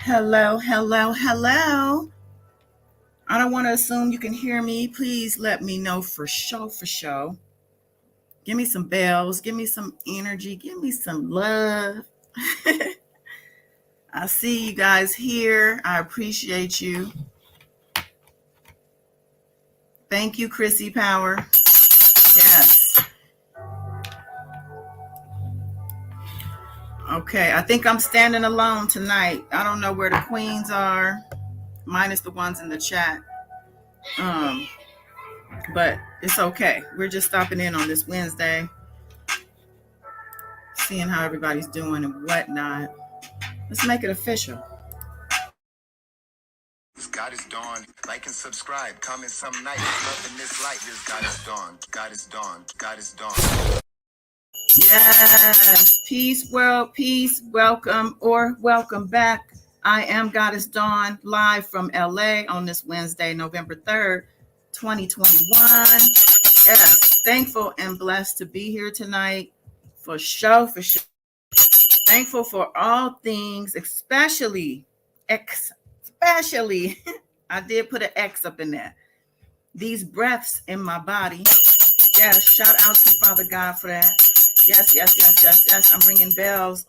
Hello, hello, hello. I don't want to assume you can hear me. Please let me know for sure, for sure. Give me some bells. Give me some energy. Give me some love. I see you guys here. I appreciate you. Thank you, Chrissy Power. Yes. Okay, I think I'm standing alone tonight. I don't know where the queens are, minus the ones in the chat. But it's okay. We're just stopping in on this Wednesday, seeing how everybody's doing and whatnot. Let's make it official. God is dawn. Like and subscribe. Comment some night. Loving this light. This God is dawn. God is dawn. God is dawn. Yes. Peace, world. Peace. Welcome or welcome back. I am Goddess Dawn, live from LA on this Wednesday, November 3rd, 2021. Yes. Thankful and blessed to be here tonight. For sure, for sure. Thankful for all things, especially, I did put an X up in there. These breaths in my body. Yes, shout out to Father God for that. Yes. I'm ringing bells.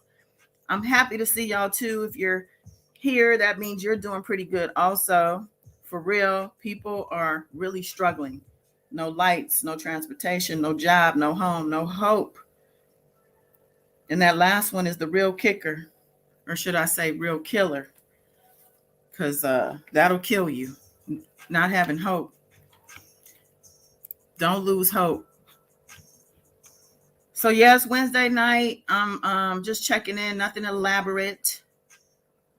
I'm happy to see y'all too. If you're here, that means you're doing pretty good also. For real, people are really struggling. No lights, no transportation, no job, no home, no hope. And that last one is the real kicker, or should I say real killer, because that'll kill you, not having hope. Don't lose hope. So yes, Wednesday night. I'm just checking in. Nothing elaborate,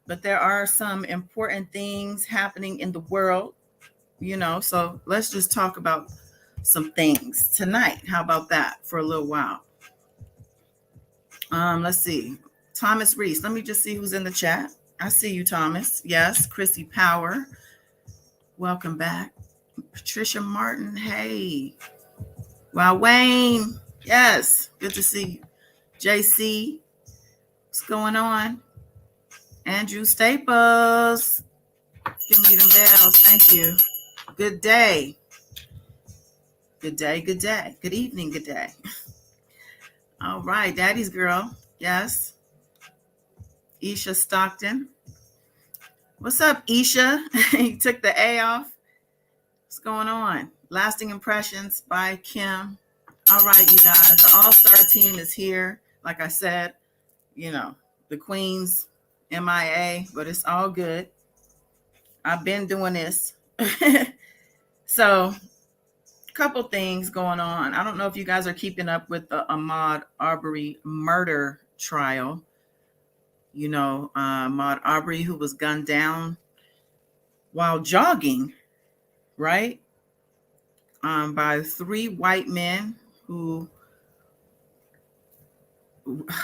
but there are some important things happening in the world. So let's just talk about some things tonight. How about that for a little while? Let's see. Thomas Reese. Let me just see who's in the chat. I see you, Thomas. Yes, Chrissy Power. Welcome back. Patricia Martin. Hey. Wow, Wayne. Yes, good to see you. JC. What's going on? Andrew Staples. Give me them bells. Thank you. Good day. Good day. Good day. Good evening. Good day. All right. Daddy's girl. Yes. Isha Stockton. What's up, Isha? You took the A off. What's going on? Lasting Impressions by Kim. All right, you guys. The all-star team is here. Like I said, the Queens, MIA, but it's all good. I've been doing this. So, a couple things going on. I don't know if you guys are keeping up with the Ahmad Arbery murder trial. Ahmad Arbery, who was gunned down while jogging, right? By 3 white men who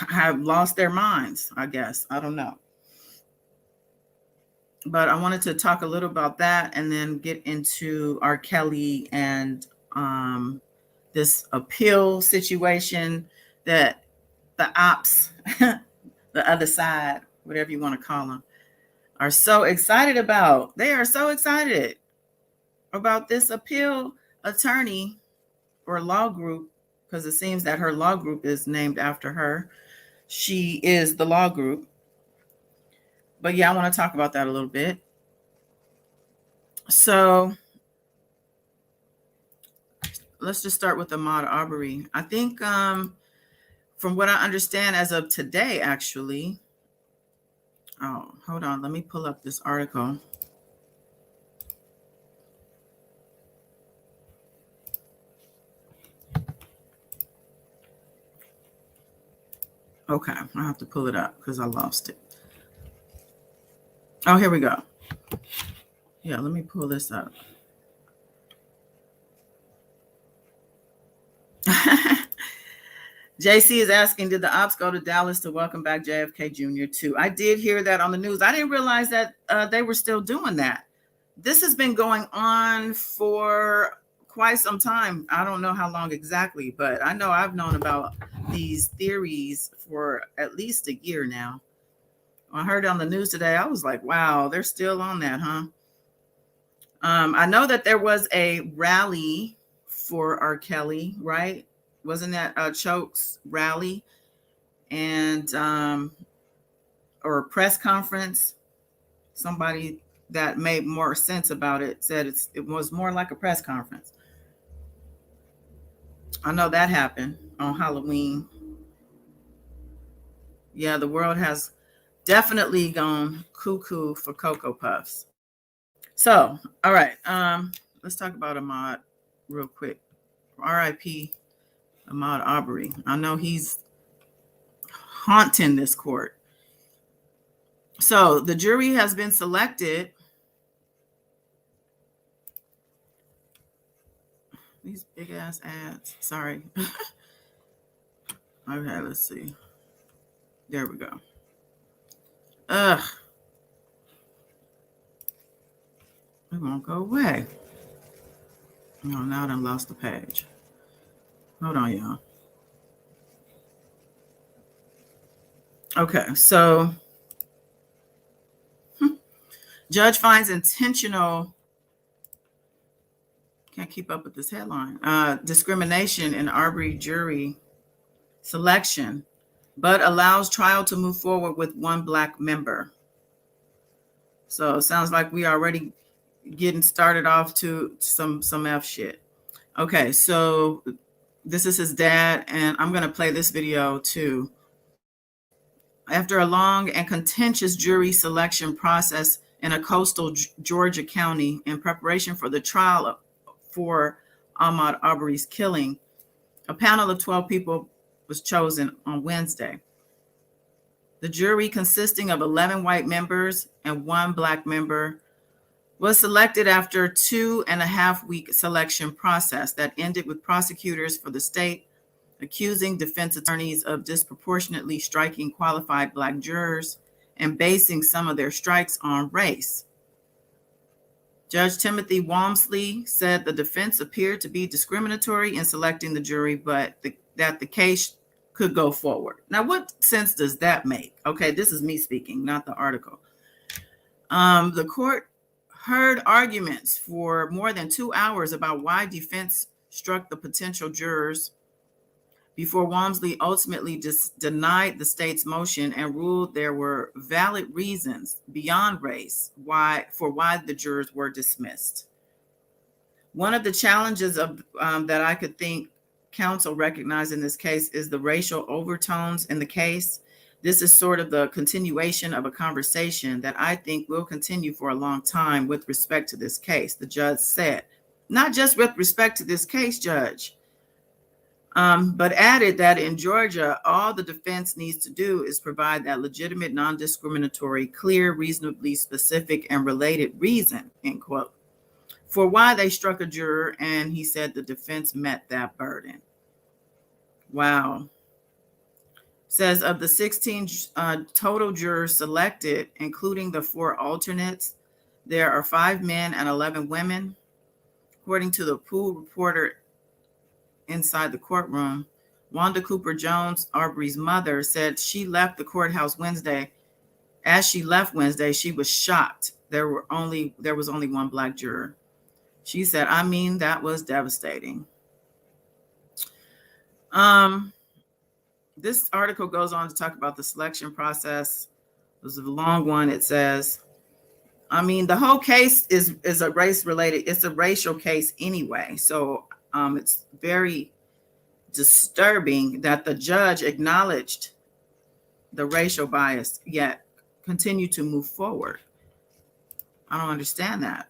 have lost their minds, I guess. I don't know. But I wanted to talk a little about that and then get into R. Kelly and this appeal situation that the ops, the other side, whatever you want to call them, are so excited about. They are so excited about this appeal attorney or law group, because it seems that her law group is named after her. She is the law group. But yeah, I want to talk about that a little bit. So let's just start with Ahmad Arbery. I think from what I understand as of today, actually, hold on, let me pull up this article. Okay, I have to pull it up because I lost it. Oh, here we go. Yeah, let me pull this up. JC is asking, did the ops go to Dallas to welcome back JFK Jr. too? I did hear that on the news. I didn't realize that they were still doing that. This has been going on for quite some time. I don't know how long exactly, but I know I've known about these theories for at least a year now. I heard it on the news today. I was like, wow, they're still on that, huh? I know that there was a rally for R. Kelly, right? Wasn't that Choke's rally? And or a press conference? Somebody that made more sense about it said it was more like a press conference. I know that happened on Halloween. Yeah, the world has definitely gone cuckoo for Cocoa Puffs. So, all right, let's talk about Ahmad real quick. R.I.P. Ahmad Arbery. I know he's haunting this court. So the jury has been selected. These big ass ads. Sorry. Okay, let's see. There we go. Ugh. It won't go away. Oh, now I done lost the page. Hold on, y'all. Okay, so judge finds intentional, can't keep up with this headline, discrimination in Arbery jury selection, but allows trial to move forward with one black member. So it sounds like we already getting started off to some F shit. Okay, so this is his dad, and I'm going to play this video too. After a long and contentious jury selection process in a coastal Georgia county in preparation for the trial for Ahmaud Arbery's killing, a panel of 12 people was chosen on Wednesday. The jury, consisting of 11 white members and 1 black member, was selected after a 2.5-week selection process that ended with prosecutors for the state accusing defense attorneys of disproportionately striking qualified black jurors and basing some of their strikes on race. Judge Timothy Walmsley said the defense appeared to be discriminatory in selecting the jury, but that the case could go forward. Now, what sense does that make? Okay, this is me speaking, not the article. The court heard arguments for more than 2 hours about why defense struck the potential jurors before Walmsley ultimately denied the state's motion and ruled there were valid reasons beyond race why the jurors were dismissed. One of the challenges of that I could think counsel recognized in this case is the racial overtones in the case. This is sort of the continuation of a conversation that I think will continue for a long time with respect to this case, the judge said. Not just with respect to this case, Judge, but added that in Georgia, all the defense needs to do is provide that legitimate, non-discriminatory, clear, reasonably specific, and related reason, end quote, for why they struck a juror, and he said the defense met that burden. Wow. Says of the 16 total jurors selected, including the 4 alternates, there are 5 men and 11 women. According to the pool reporter inside the courtroom, Wanda Cooper Jones, Arbery's mother, said she left the courthouse Wednesday. As she left Wednesday, she was shocked. There was only 1 black juror. She said, I mean, that was devastating. This article goes on to talk about the selection process. It was a long one. It says, I mean, the whole case is a race-related, it's a racial case anyway. So it's very disturbing that the judge acknowledged the racial bias, yet continued to move forward. I don't understand that.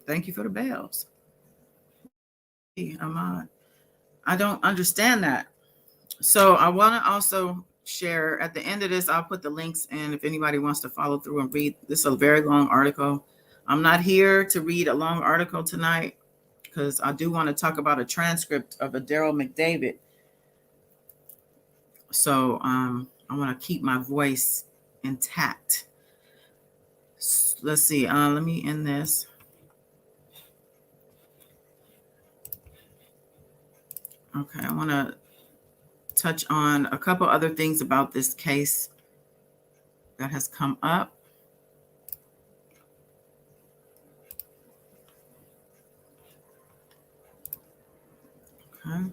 Thank you for the bells. Ahmad. I don't understand that. So I want to also share at the end of this, I'll put the links in if anybody wants to follow through and read. This is a very long article. I'm not here to read a long article tonight because I do want to talk about a transcript of a Darryl McDavid. So I want to keep my voice intact. Let's see. Let me end this. Okay, I want to touch on a couple other things about this case that has come up. Okay.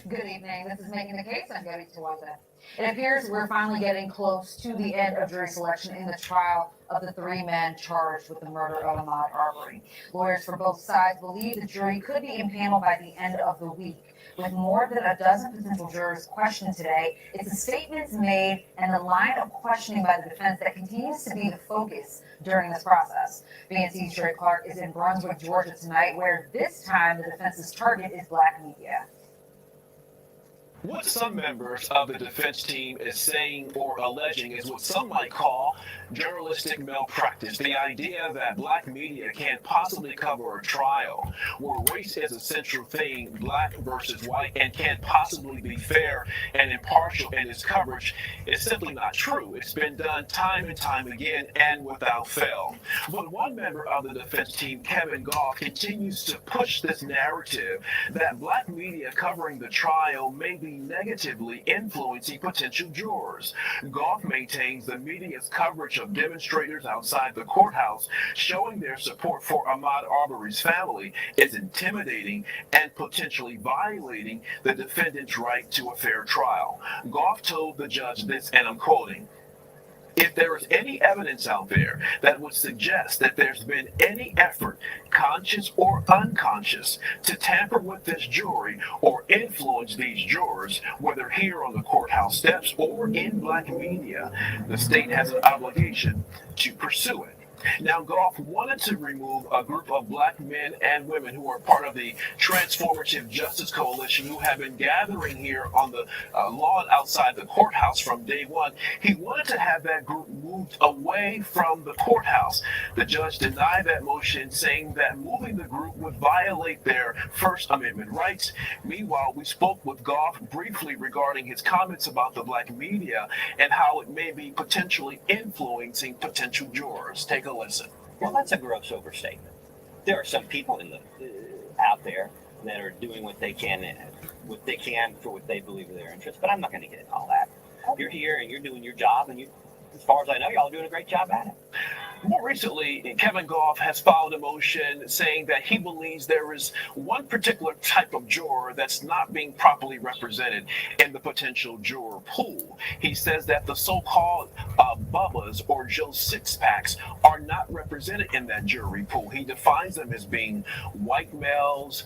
Good evening. This is Making the Case. I'm Debbie Tawaza. It appears we're finally getting close to the end of jury selection in the trial of the 3 men charged with the murder of Ahmad Arbery. Lawyers for both sides believe the jury could be impaneled by the end of the week. With more than a dozen potential jurors questioned today, it's the statements made and the line of questioning by the defense that continues to be the focus during this process. BNC's Sherry Clark is in Brunswick, Georgia tonight, where this time the defense's target is black media. What some members of the defense team is saying or alleging is what some might call journalistic malpractice. The idea that black media can't possibly cover a trial where race is a central theme, black versus white, and can't possibly be fair and impartial in its coverage is simply not true. It's been done time and time again and without fail. But one member of the defense team, Kevin Goff, continues to push this narrative that black media covering the trial may be negatively influencing potential jurors. Goff maintains the media's coverage of demonstrators outside the courthouse showing their support for Ahmad Arbery's family is intimidating and potentially violating the defendant's right to a fair trial. Goff told the judge this, and I'm quoting, If there is any evidence out there that would suggest that there's been any effort, conscious or unconscious, to tamper with this jury or influence these jurors, whether here on the courthouse steps or in black media, the state has an obligation to pursue it. Now, Goff wanted to remove a group of black men and women who are part of the Transformative Justice Coalition who have been gathering here on the lawn outside the courthouse from day one. He wanted to have that group moved away from the courthouse. The judge denied that motion, saying that moving the group would violate their First Amendment rights. Meanwhile, we spoke with Goff briefly regarding his comments about the black media and how it may be potentially influencing potential jurors. Take a listen. Well, that's a gross overstatement. There are some people in the out there that are doing what they can for what they believe are their interests. But I'm not going to get into all that. You're here and you're doing your job, and as far as I know, y'all are doing a great job at it. More recently, Kevin Goff has filed a motion saying that he believes there is one particular type of juror that's not being properly represented in the potential juror pool. He says that the so-called Bubbas or Joe Six-Packs are not represented in that jury pool. He defines them as being white males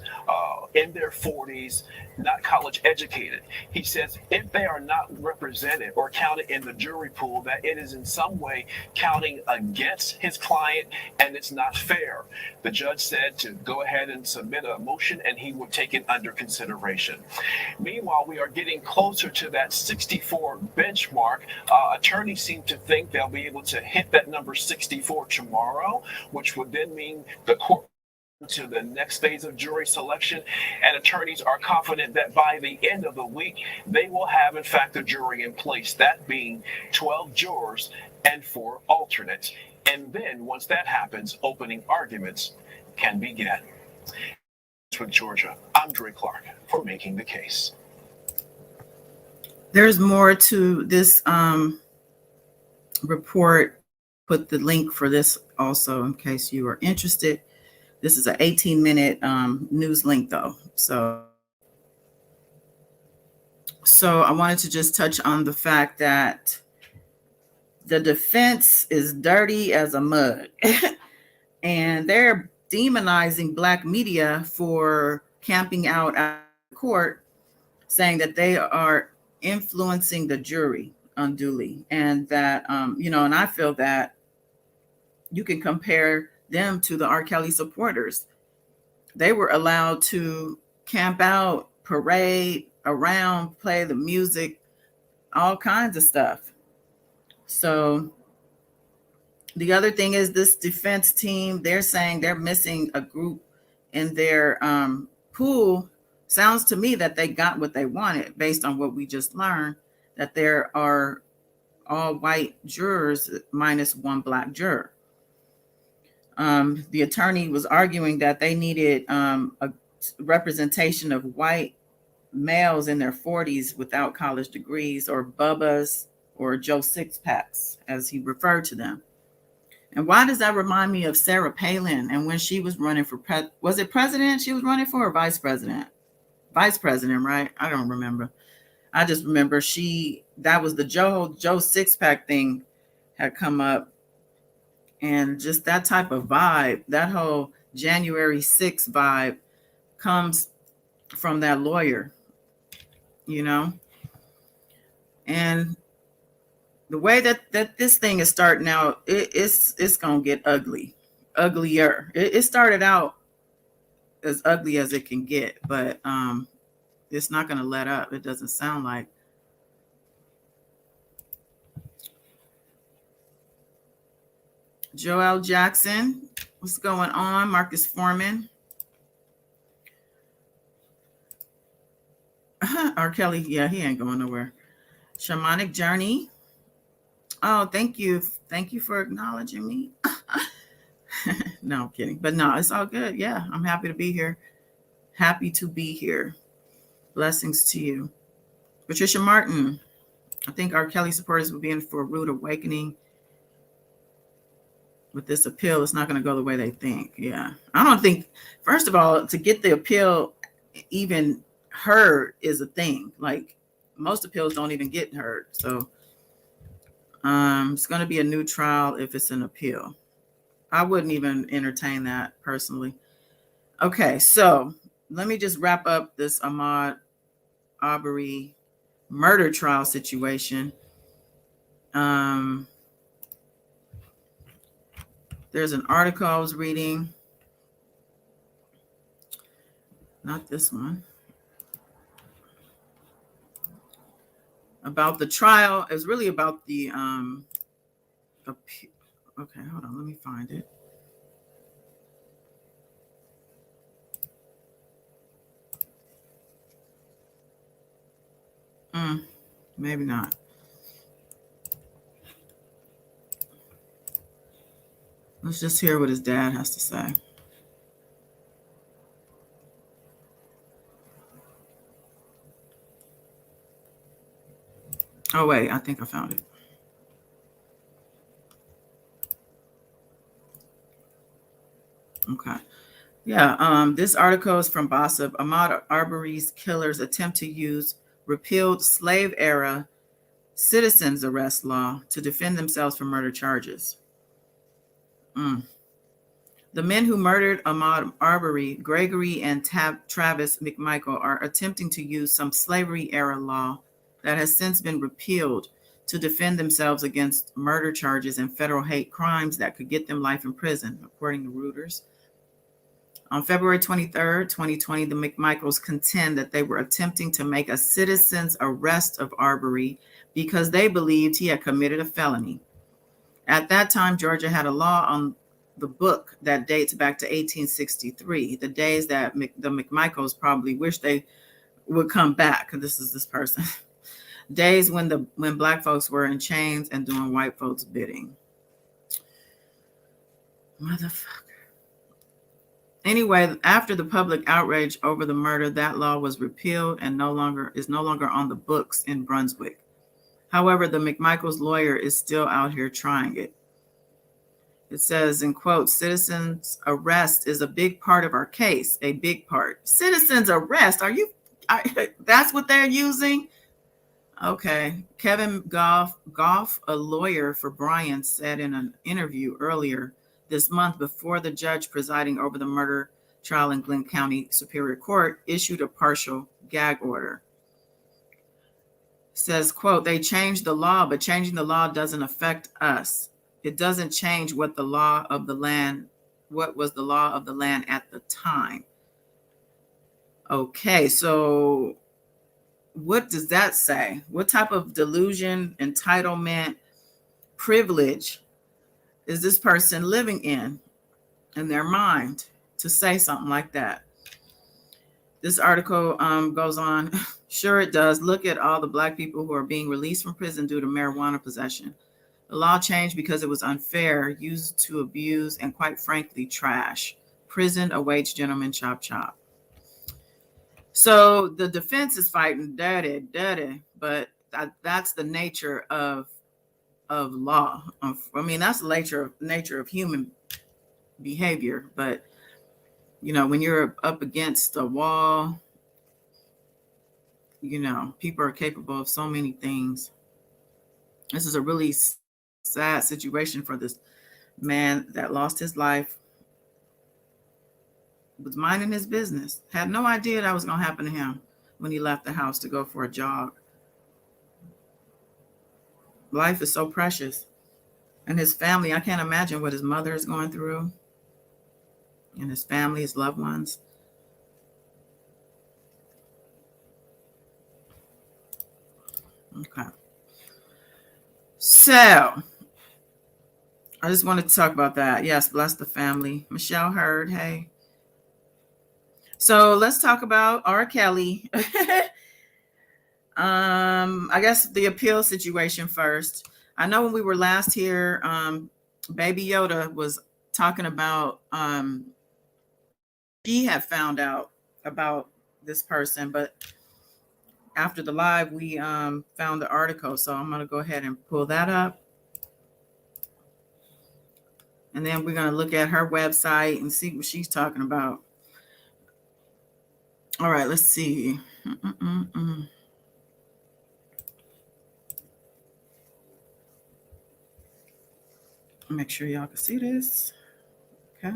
in their 40s, not college educated. He says if they are not represented or counted in the jury pool, that it is in some way counting against his client, and it's not fair. The judge said to go ahead and submit a motion, and he would take it under consideration. Meanwhile, we are getting closer to that 64 benchmark. Attorneys seem to think they'll be able to hit that number 64 tomorrow, which would then mean the court to the next phase of jury selection, and attorneys are confident that by the end of the week they will have in fact a jury in place, that being 12 jurors and 4 alternates. And then once that happens, opening arguments can begin. With Georgia, I'm Dre Clark for Making the Case. There's more to this report. Put the link for this also in case you are interested. This is an 18-minute news link, though. So I wanted to just touch on the fact that the defense is dirty as a mug. And they're demonizing black media for camping out at court, saying that they are influencing the jury unduly. And that, and I feel that you can compare them to the R. Kelly supporters. They were allowed to camp out, parade around, play the music, all kinds of stuff. So the other thing is this defense team, they're saying they're missing a group in their pool. Sounds to me that they got what they wanted based on what we just learned, that there are all white jurors minus one black juror. The attorney was arguing that they needed a representation of white males in their 40s without college degrees, or Bubbas or Joe Six-Packs, as he referred to them. And why does that remind me of Sarah Palin? And when she was running for was it president she was running for, or vice president? Vice president, right? I don't remember. I just remember that was the Joe Six-Pack thing had come up. And just that type of vibe, that whole January 6th vibe comes from that lawyer, And the way that this thing is starting out, it's going to get uglier. It started out as ugly as it can get, but it's not going to let up. It doesn't sound like. Joel Jackson, what's going on? Marcus Foreman. R. Kelly, yeah, he ain't going nowhere. Shamanic Journey. Oh, thank you. Thank you for acknowledging me. No, I'm kidding. But no, it's all good. Yeah, I'm happy to be here. Happy to be here. Blessings to you. Patricia Martin. I think R. Kelly supporters will be in for a rude awakening. With this appeal, it's not going to go the way they think. Yeah. I don't think, first of all, to get the appeal even heard is a thing. Like most appeals don't even get heard. So It's going to be a new trial if it's an appeal. I wouldn't even entertain that personally. Okay, so let me just wrap up this Ahmad Arbery murder trial situation. There's an article I was reading. Not this one. About the trial. It was really about the okay, hold on, let me find it. Maybe not. Let's just hear what his dad has to say. Oh, wait, I think I found it. Okay. Yeah, this article is from Bossip. Ahmad Arbery's killers attempt to use repealed slave era citizens arrest law to defend themselves from murder charges. The men who murdered Ahmad Arbery, Gregory and Travis McMichael, are attempting to use some slavery era law that has since been repealed to defend themselves against murder charges and federal hate crimes that could get them life in prison, according to Reuters. On February 23rd, 2020, the McMichaels contend that they were attempting to make a citizen's arrest of Arbery because they believed he had committed a felony. At that time, Georgia had a law on the book that dates back to 1863, the days that the McMichaels probably wish they would come back. This is this person. Days when Black folks were in chains and doing white folks' bidding. Motherfucker. Anyway, after the public outrage over the murder, that law was repealed and is no longer on the books in Brunswick. However, the McMichaels' lawyer is still out here trying it. It says, in quotes, citizens arrest is a big part of our case, a big part. Citizens arrest? That's what they're using? Okay. Kevin Goff, a lawyer for Bryan, said in an interview earlier this month before the judge presiding over the murder trial in Glenn County Superior Court issued a partial gag order. Says, quote, they changed the law, but changing the law doesn't affect us. It doesn't change what was the law of the land at the time. Okay, so what does that say? What type of delusion, entitlement, privilege is this person living in their mind to say something like that? This article goes on. Sure, it does. Look at all the Black people who are being released from prison due to marijuana possession. The law changed because it was unfair, used to abuse, and quite frankly, trash. Prison awaits gentlemen, chop, chop. So the defense is fighting dirty, but that's the nature of law. That's the nature of human behavior. But, when you're up against a wall, people are capable of so many things. This is a really sad situation for this man that lost his life, was minding his business, had no idea that was going to happen to him when he left the house to go for a jog. Life is so precious. And his family, I can't imagine what his mother is going through, and his family, his loved ones. Okay. So I just wanted to talk about that. Yes, bless the family. Michelle Hurd, hey. So let's talk about R. Kelly. I guess the appeal situation first. I know when we were last here, Baby Yoda was talking about she had found out about this person, but after the live, we found the article. So I'm going to go ahead and pull that up. And then we're going to look at her website and see what she's talking about. All right, let's see. Make sure y'all can see this. Okay.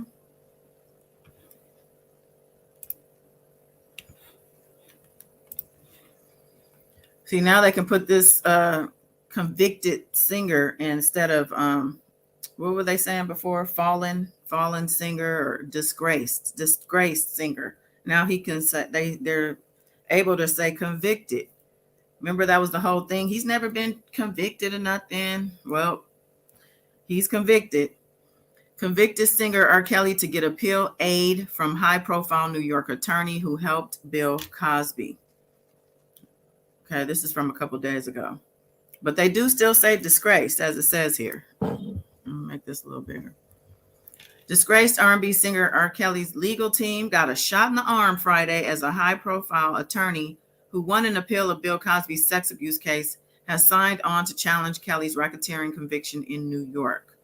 See, now they can put this convicted singer instead of what were they saying before? Fallen singer or disgraced singer. Now he can say they're able to say convicted. Remember, that was the whole thing. He's never been convicted of nothing. Well, he's convicted. Convicted singer R. Kelly to get appeal aid from high-profile New York attorney who helped Bill Cosby. Okay, this is from a couple days ago. But they do still say disgraced, as it says here. Make this a little bigger. Disgraced R&B singer R. Kelly's legal team got a shot in the arm Friday as a high-profile attorney who won an appeal of Bill Cosby's sex abuse case has signed on to challenge Kelly's racketeering conviction in New York.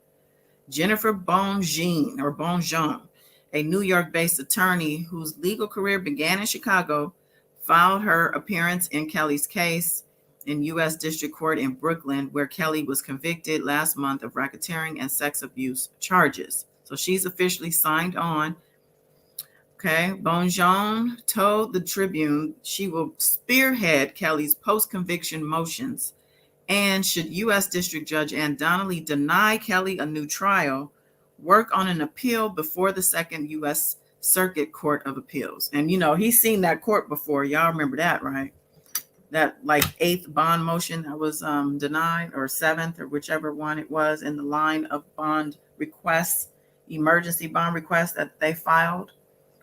Jennifer Bonjean, a New York-based attorney whose legal career began in Chicago, filed her appearance in Kelly's case in U.S. District Court in Brooklyn, where Kelly was convicted last month of racketeering and sex abuse charges. So she's officially signed on. Okay, Bonjean told the Tribune she will spearhead Kelly's post-conviction motions, and should U.S. District Judge Ann Donnelly deny Kelly a new trial, work on an appeal before the Second U.S. Circuit Court of Appeals. And, you know, he's seen that court before. Y'all remember that, right? That like 8th bond motion that was denied, or 7th, or whichever one it was in the line of bond requests, emergency bond requests that they filed,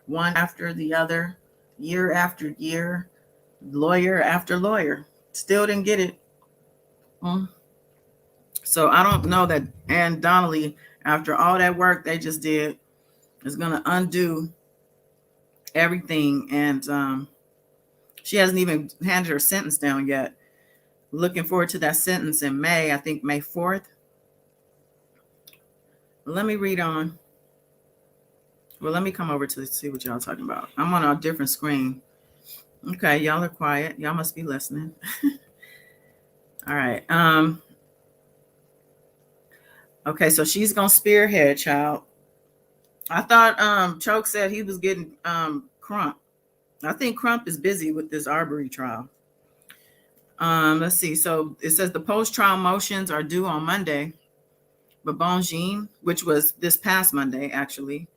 one after the other, year after year, lawyer after lawyer. Still didn't get it. So I don't know that Ann Donnelly, after all that work they just did, is going to undo everything. And she hasn't even handed her sentence down yet. Looking forward to that sentence in May, I think May 4th. Let me read on. Well, let me come over to see what y'all talking about. I'm on a different screen. Okay, y'all are quiet. Y'all must be listening. All right. Okay, so she's gonna spearhead, child. I thought Choke said he was getting Crump. I think Crump is busy with this Arbery trial. Let's see. So it says the post-trial motions are due on Monday, but Bonjean, which was this past Monday, actually,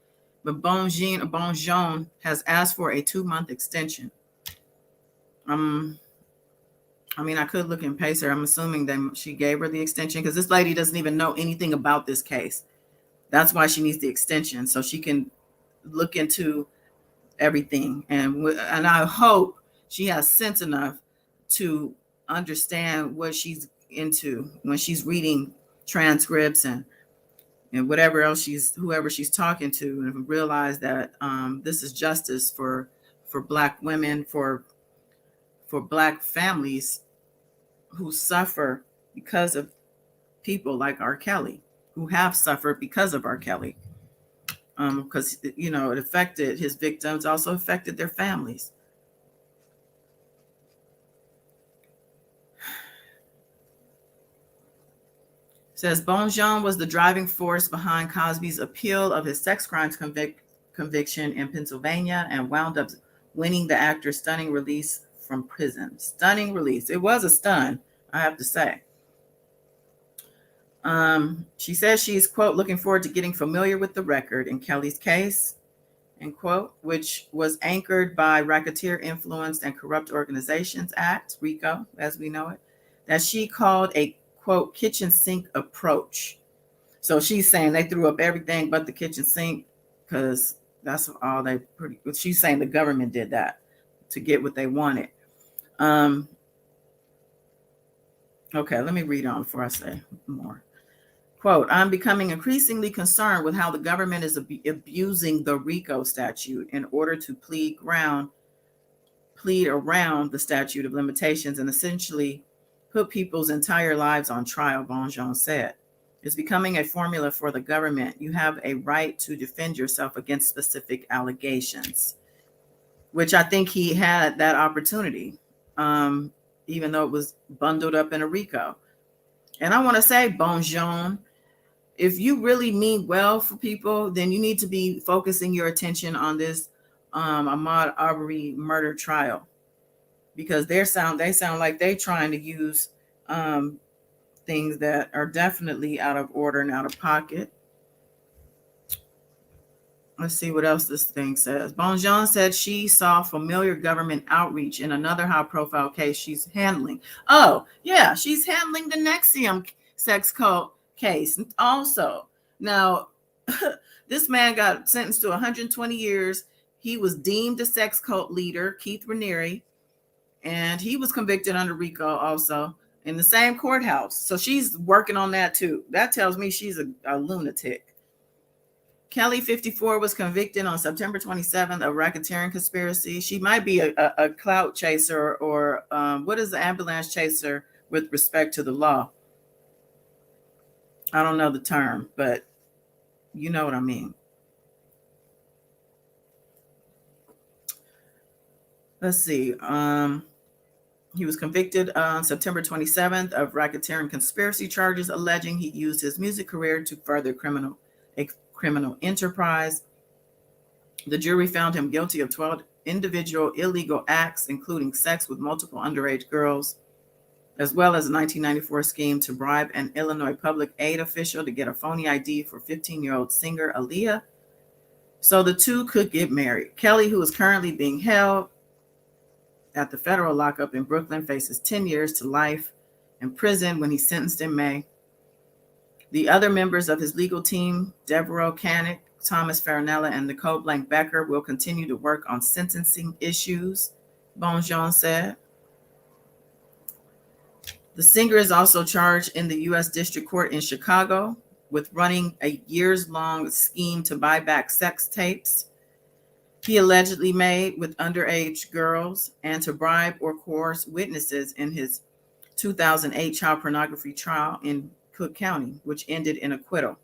but Bonjean has asked for a 2-month extension. I mean, I could look and pace her. I'm assuming that she gave her the extension because this lady doesn't even know anything about this case. That's why she needs the extension, so she can look into everything. And I hope she has sense enough to understand what she's into when she's reading transcripts and whatever else whoever she's talking to, and realize that this is justice for Black women, for Black families who suffer because of people like R. Kelly, who have suffered because of R. Kelly. Because, you know, it affected his victims, also affected their families. It says Bonjean was the driving force behind Cosby's appeal of his sex crimes conviction in Pennsylvania and wound up winning the actor's stunning release from prison. Stunning release. It was a stun, I have to say. She says she's, quote, looking forward to getting familiar with the record in Kelly's case, end quote, which was anchored by Racketeer Influenced and Corrupt Organizations Act, RICO, as we know it, that she called a, quote, kitchen sink approach. So she's saying they threw up everything but the kitchen sink because that's all they she's saying the government did that to get what they wanted. Okay, let me read on before I say more. Quote, I'm becoming increasingly concerned with how the government is abusing the RICO statute in order to plead around the statute of limitations and essentially put people's entire lives on trial, Bonjean said. It's becoming a formula for the government. You have a right to defend yourself against specific allegations, which I think he had that opportunity, even though it was bundled up in a RICO. And I want to say Bonjean if you really mean well for people, then you need to be focusing your attention on this Ahmad Arbery murder trial, because they sound like they're trying to use things that are definitely out of order and out of pocket. Let's see what else this thing says. Bonjean said she saw familiar government outreach in another high-profile case she's handling. Oh, yeah, she's handling the Nexium sex cult case also. Now, this man got sentenced to 120 years. He was deemed a sex cult leader, Keith Raniere, and he was convicted under RICO also in the same courthouse. So she's working on that too. That tells me she's a lunatic. Kelly, 54, was convicted on September 27th of racketeering conspiracy. She might be a clout chaser, or what is the ambulance chaser with respect to the law? I don't know the term, but you know what I mean. Let's see. He was convicted on September 27th of racketeering conspiracy charges, alleging he used his music career to further criminal enterprise. The jury found him guilty of 12 individual illegal acts, including sex with multiple underage girls, as well as a 1994 scheme to bribe an Illinois public aid official to get a phony ID for 15-year-old singer Aaliyah so the two could get married. Kelly, who is currently being held at the federal lockup in Brooklyn, faces 10 years to life in prison when he's sentenced in May. The other members of his legal team, Deborah Canick, Thomas Farinella, and Nicole Blank Becker, will continue to work on sentencing issues, Bonjean said. The singer is also charged in the U.S. District Court in Chicago with running a years-long scheme to buy back sex tapes he allegedly made with underage girls and to bribe or coerce witnesses in his 2008 child pornography trial in Cook County, which ended in acquittal.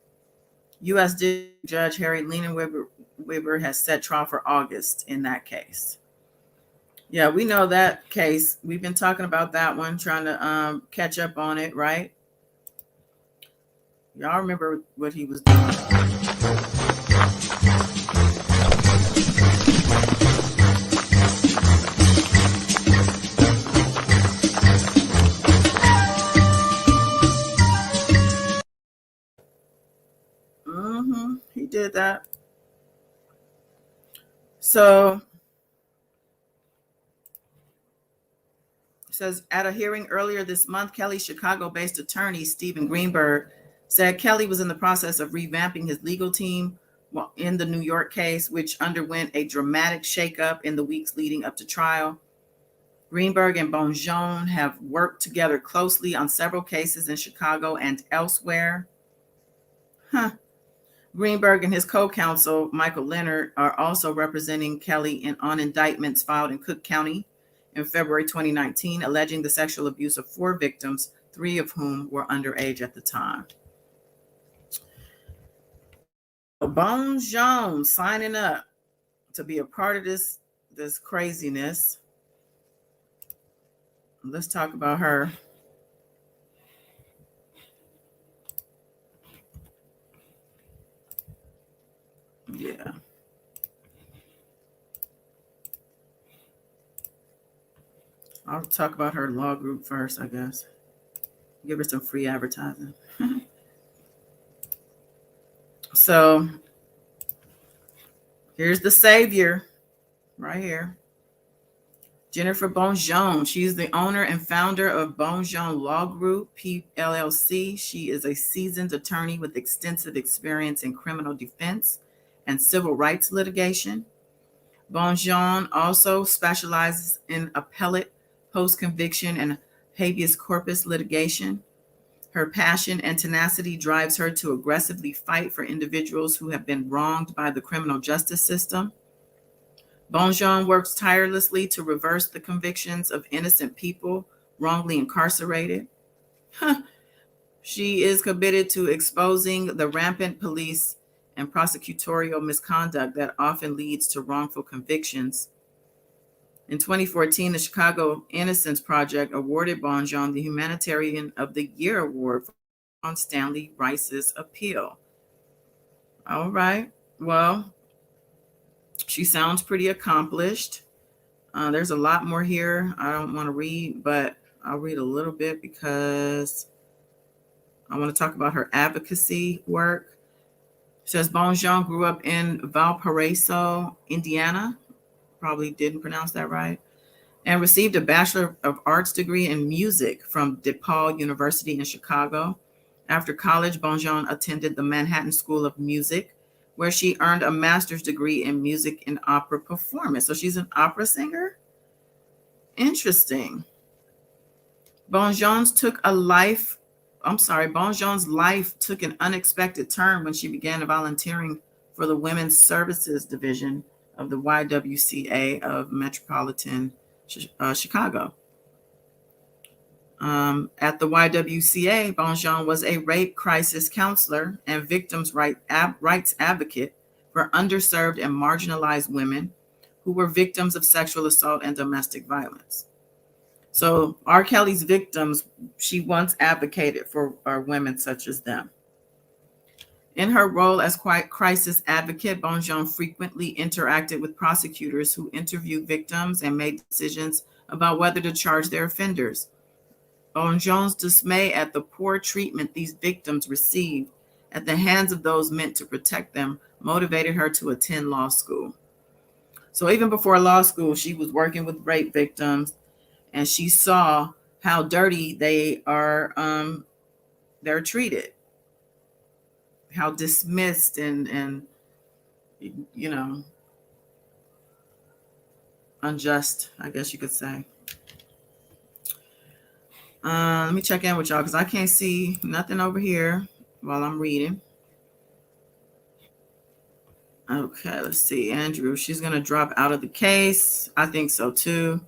U.S. District Judge Harry Leinenweber has set trial for August in that case. Yeah, we know that case. We've been talking about that one, trying to catch up on it, right? Y'all remember what he was doing. He did that. So it says, at a hearing earlier this month, Kelly's Chicago-based attorney, Stephen Greenberg, said Kelly was in the process of revamping his legal team in the New York case, which underwent a dramatic shakeup in the weeks leading up to trial. Greenberg and Bonjean have worked together closely on several cases in Chicago and elsewhere. Greenberg and his co-counsel, Michael Leonard, are also representing Kelly on indictments filed in Cook County in February 2019, alleging the sexual abuse of 4 victims, 3 of whom were underage at the time. Bonjean signing up to be a part of this craziness. Let's talk about her. Yeah. I'll talk about her law group first, I guess. Give her some free advertising. So here's the savior right here. Jennifer Bonjean. She's the owner and founder of Bonjean Law Group, PLLC. She is a seasoned attorney with extensive experience in criminal defense and civil rights litigation. Bonjean also specializes in appellate, post-conviction, and habeas corpus litigation. Her passion and tenacity drives her to aggressively fight for individuals who have been wronged by the criminal justice system. Bonjean works tirelessly to reverse the convictions of innocent people wrongly incarcerated. She is committed to exposing the rampant police and prosecutorial misconduct that often leads to wrongful convictions. In 2014, the Chicago Innocence Project awarded Bonjean the Humanitarian of the Year Award on Stanley Rice's appeal. All right. Well, she sounds pretty accomplished. There's a lot more here I don't want to read, but I'll read a little bit because I want to talk about her advocacy work. It says Bonjean grew up in Valparaiso, Indiana. Probably didn't pronounce that right. And received a Bachelor of Arts degree in music from DePaul University in Chicago. After college, Bonjean attended the Manhattan School of Music, where she earned a master's degree in music and opera performance. So she's an opera singer? Interesting. Bonjean's life took an unexpected turn when she began volunteering for the Women's Services Division of the YWCA of Metropolitan Chicago. At the YWCA, Bonjean was a rape crisis counselor and victims' rights advocate for underserved and marginalized women who were victims of sexual assault and domestic violence. So R. Kelly's victims, she once advocated for women such as them. In her role as crisis advocate, Bonjean frequently interacted with prosecutors who interviewed victims and made decisions about whether to charge their offenders. Bonjean's dismay at the poor treatment these victims received at the hands of those meant to protect them motivated her to attend law school. So even before law school, she was working with rape victims, and she saw how dirty they are, they're treated, how dismissed and you know, unjust, I guess you could say. Let me check in with y'all because I can't see nothing over here while I'm reading. Okay, let's see. Andrew, she's going to drop out of the case. I think so too.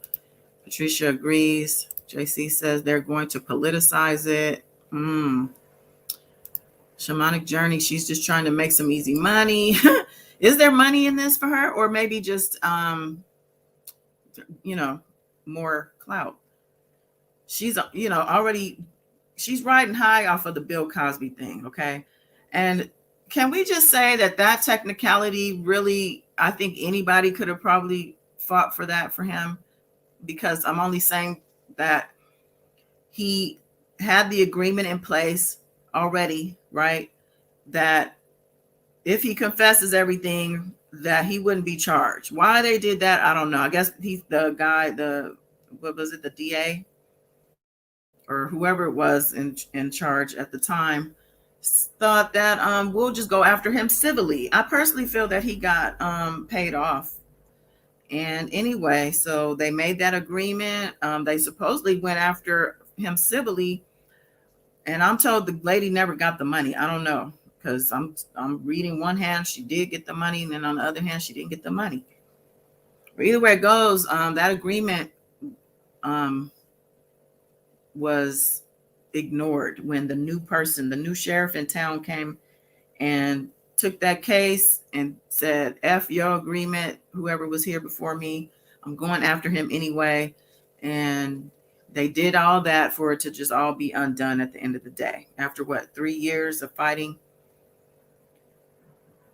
Patricia agrees. JC says they're going to politicize it. Shamanic Journey, she's just trying to make some easy money. Is there money in this for her? Or maybe just, more clout? She's, already, she's riding high off of the Bill Cosby thing, okay? And can we just say that technicality really, I think anybody could have probably fought for that for him, because I'm only saying that he had the agreement in place already, right? That if he confesses everything, that he wouldn't be charged. Why they did that, I don't know. I guess he's the guy, the DA or whoever it was in charge at the time, thought that we'll just go after him civilly. I personally feel that he got paid off. And anyway, so they made that agreement. They supposedly went after him civilly, and I'm told the lady never got the money. I don't know, because I'm reading one hand she did get the money, and then on the other hand she didn't get the money. But either way it goes, that agreement was ignored when the new sheriff in town came and took that case and said, F your agreement, whoever was here before me, I'm going after him anyway. And they did all that for it to just all be undone at the end of the day. After 3 years of fighting?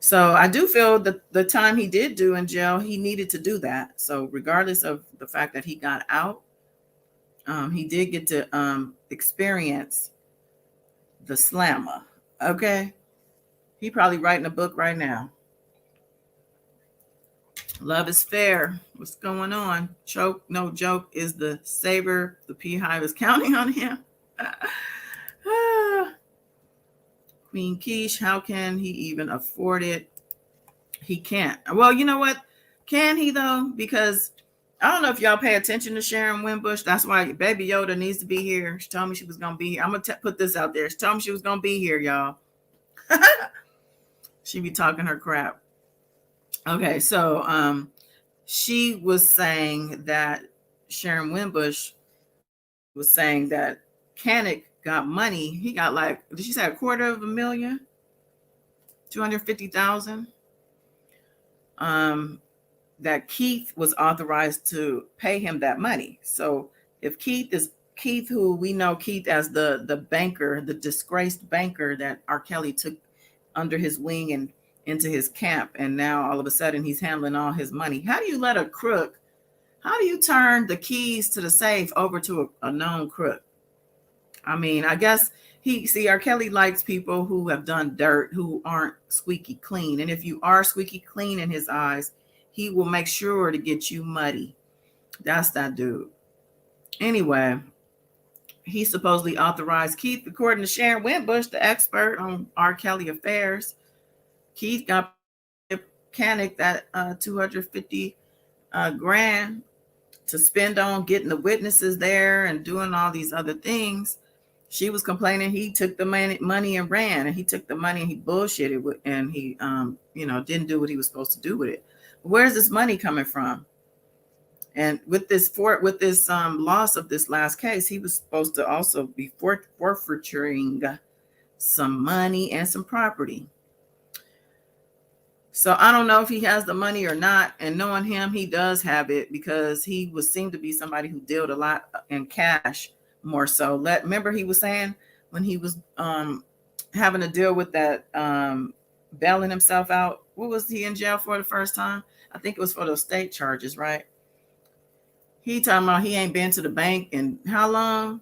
So I do feel that the time he did do in jail, he needed to do that. So regardless of the fact that he got out, he did get to experience the slammer. Okay. He probably writing a book right now. Love is fair. What's going on? Choke, no joke, is the saver. The Beehive is counting on him. Queen Quiche, how can he even afford it? He can't. Well, you know what? Can he though? Because I don't know if y'all pay attention to Sharon Wimbush. That's why Baby Yoda needs to be here. She told me she was going to be here. I'm going to put this out there. She told me she was going to be here, y'all. She be talking her crap. Okay, so she was saying that Sharon Wimbush was saying that Kanik got money. He got did she say $250,000? 250,000. That Keith was authorized to pay him that money. So if Keith is Keith, who we know Keith as the banker, the disgraced banker that R. Kelly took under his wing and into his camp, and now all of a sudden he's handling all his money. How do you let a crook? How do you turn the keys to the safe over to a known crook? I mean, I guess R. Kelly likes people who have done dirt, who aren't squeaky clean. And if you are squeaky clean in his eyes, he will make sure to get you muddy. That's that dude. Anyway, he supposedly authorized Keith, according to Sharon Wimbush, the expert on R. Kelly affairs. Keith got a mechanic that $250 grand to spend on getting the witnesses there and doing all these other things. She was complaining he took the money and ran, and he took the money and he bullshitted with, and he didn't do what he was supposed to do with it. Where's this money coming from? And with this loss of this last case, he was supposed to also be forfeiting some money and some property. So I don't know if he has the money or not. And knowing him, he does have it, because he seemed to be somebody who dealt a lot in cash more so. Remember he was saying when he was having to deal with that bailing himself out. What was he in jail for the first time? I think it was for those state charges, right? He talking about he ain't been to the bank in how long?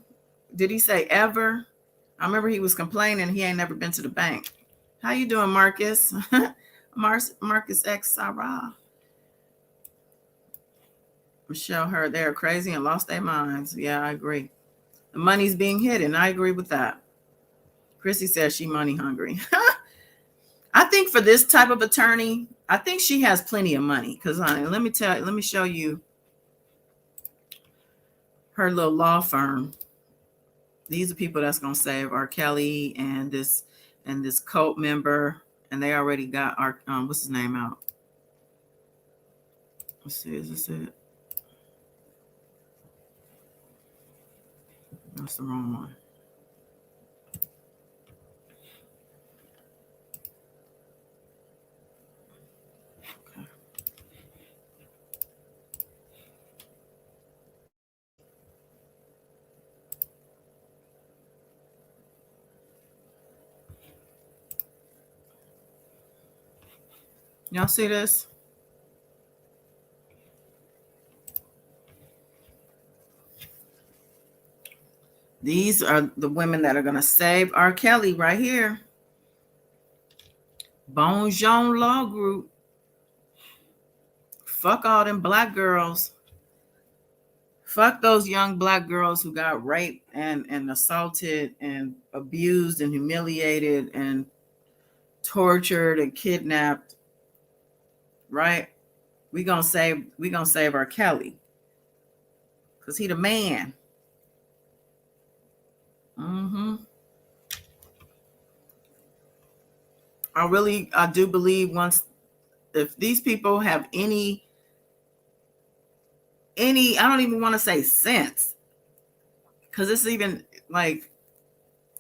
Did he say ever? I remember he was complaining he ain't never been to the bank. How you doing, Marcus? Marcus X Sarah. Michelle heard they're crazy and lost their minds. Yeah, I agree. The money's being hidden. I agree with that. Chrissy says she money hungry. I think for this type of attorney, I think she has plenty of money. Because let me show you her little law firm. These are people that's gonna save R. Kelly and this cult member, and they already got our what's his name out. Let's see, is this it? That's the wrong one. Okay. Y'all see this? These are the women that are going to save R. Kelly right here. Bon Jean Law Group. Fuck all them black girls. Fuck those young black girls who got raped and assaulted and abused and humiliated and tortured and kidnapped. Right? We gonna save R. Kelly. Because he the man. I do believe if these people have any, I don't even want to say sense, because it's even like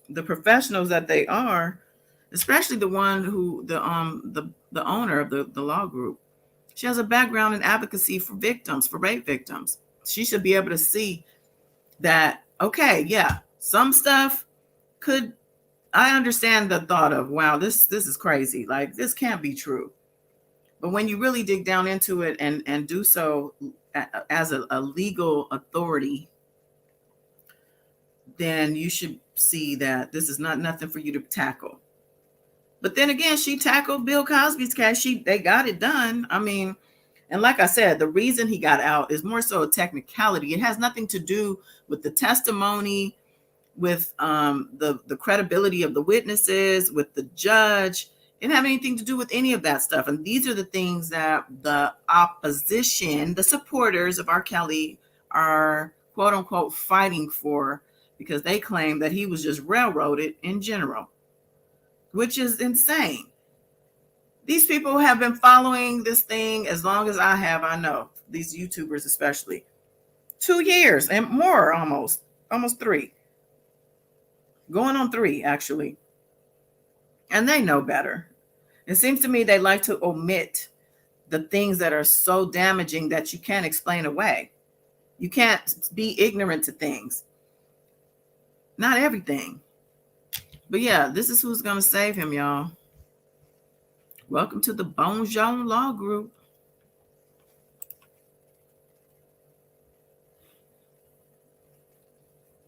the professionals that they are, especially the one who the owner of the law group. She has a background in advocacy for victims, for rape victims. She should be able to see that, okay, yeah, some stuff I understand the thought of, wow, this is crazy. Like, this can't be true. But when you really dig down into it and do so as a legal authority, then you should see that this is not nothing for you to tackle. But then again, she tackled Bill Cosby's case. They got it done. I mean, and like I said, the reason he got out is more so a technicality. It has nothing to do with the testimony, with the credibility of the witnesses, with the judge. It didn't have anything to do with any of that stuff. And these are the things that the opposition, the supporters of R. Kelly, are quote unquote fighting for, because they claim that he was just railroaded in general, which is insane. These people have been following this thing as long as I have. I know, these YouTubers especially. 2 years and more, almost 3. Going on 3, actually. And they know better. It seems to me they like to omit the things that are so damaging that you can't explain away. You can't be ignorant to things. Not everything. But yeah, this is who's going to save him, y'all. Welcome to the Bonjour Law Group.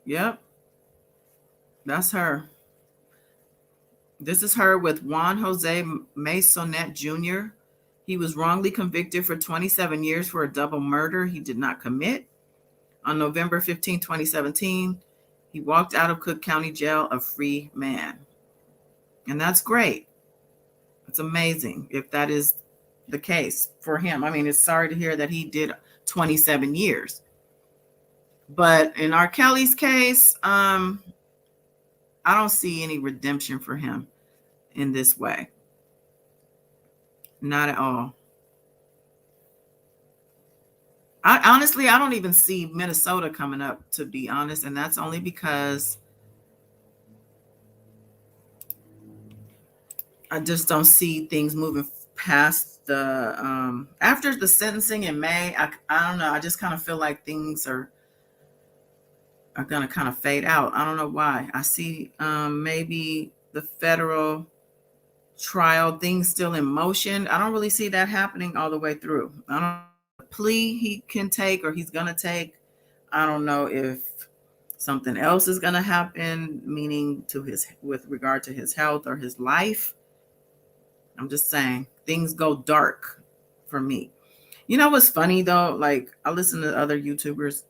Yep. That's her. This is her with Juan Jose Masonet Jr. He was wrongly convicted for 27 years for a double murder he did not commit. On November 15, 2017, he walked out of Cook County Jail a free man. And that's great. It's amazing if that is the case for him. I mean, it's sorry to hear that he did 27 years. But in R. Kelly's case, I don't see any redemption for him in this way. Not at all. I don't even see Minnesota coming up, to be honest. And that's only because I just don't see things moving past the after the sentencing in May. I don't know. I just kind of feel like things are going to kind of fade out. I don't know why. I see maybe the federal trial things still in motion. I don't really see that happening all the way through. I don't know the plea he can take or he's going to take. I don't know if something else is going to happen, meaning with regard to his health or his life. I'm just saying things go dark for me. You know what's funny though? Like I listen to other YouTubers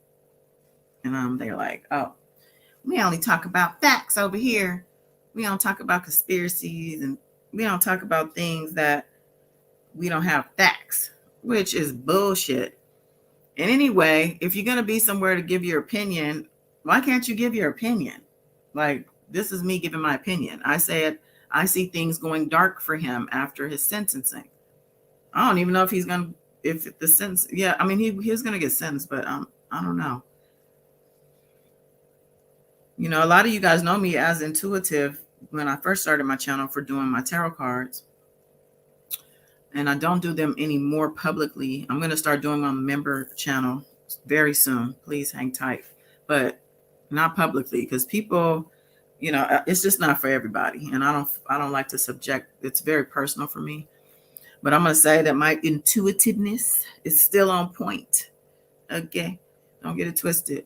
and they're like, oh, we only talk about facts over here. We don't talk about conspiracies and we don't talk about things that we don't have facts, which is bullshit. And anyway, if you're going to be somewhere to give your opinion, why can't you give your opinion? Like, this is me giving my opinion. I said, I see things going dark for him after his sentencing. I don't even know if he's going to, if the sentence, yeah, I mean, he's going to get sentenced, but I don't know. You know, a lot of you guys know me as intuitive when I first started my channel for doing my tarot cards. And I don't do them anymore publicly. I'm going to start doing my member channel very soon. Please hang tight. But not publicly because people, you know, it's just not for everybody. And I don't like to subject. It's very personal for me. But I'm going to say that my intuitiveness is still on point. Okay. Don't get it twisted.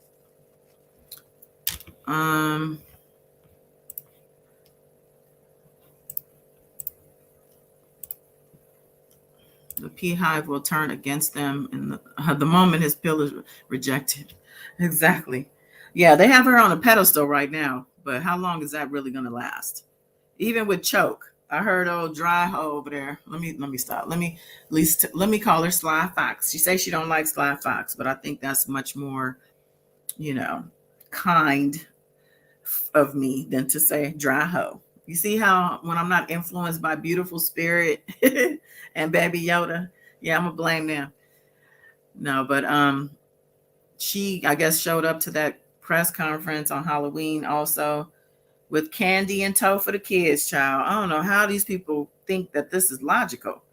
The beehive will turn against them in the moment his pill is rejected. Exactly. Yeah, they have her on a pedestal right now, but how long is that really going to last? Even with Choke, I heard old Dry Ho over there. Let me stop. Let me call her Sly Fox. She says she don't like Sly Fox, but I think that's much more, you know, kind of me than to say Dry Ho. You see how when I'm not influenced by Beautiful Spirit and Baby Yoda, yeah, I'm gonna blame them. No, but she, I guess, showed up to that press conference on Halloween also with candy in tow for the kids, child. I don't know how these people think that this is logical.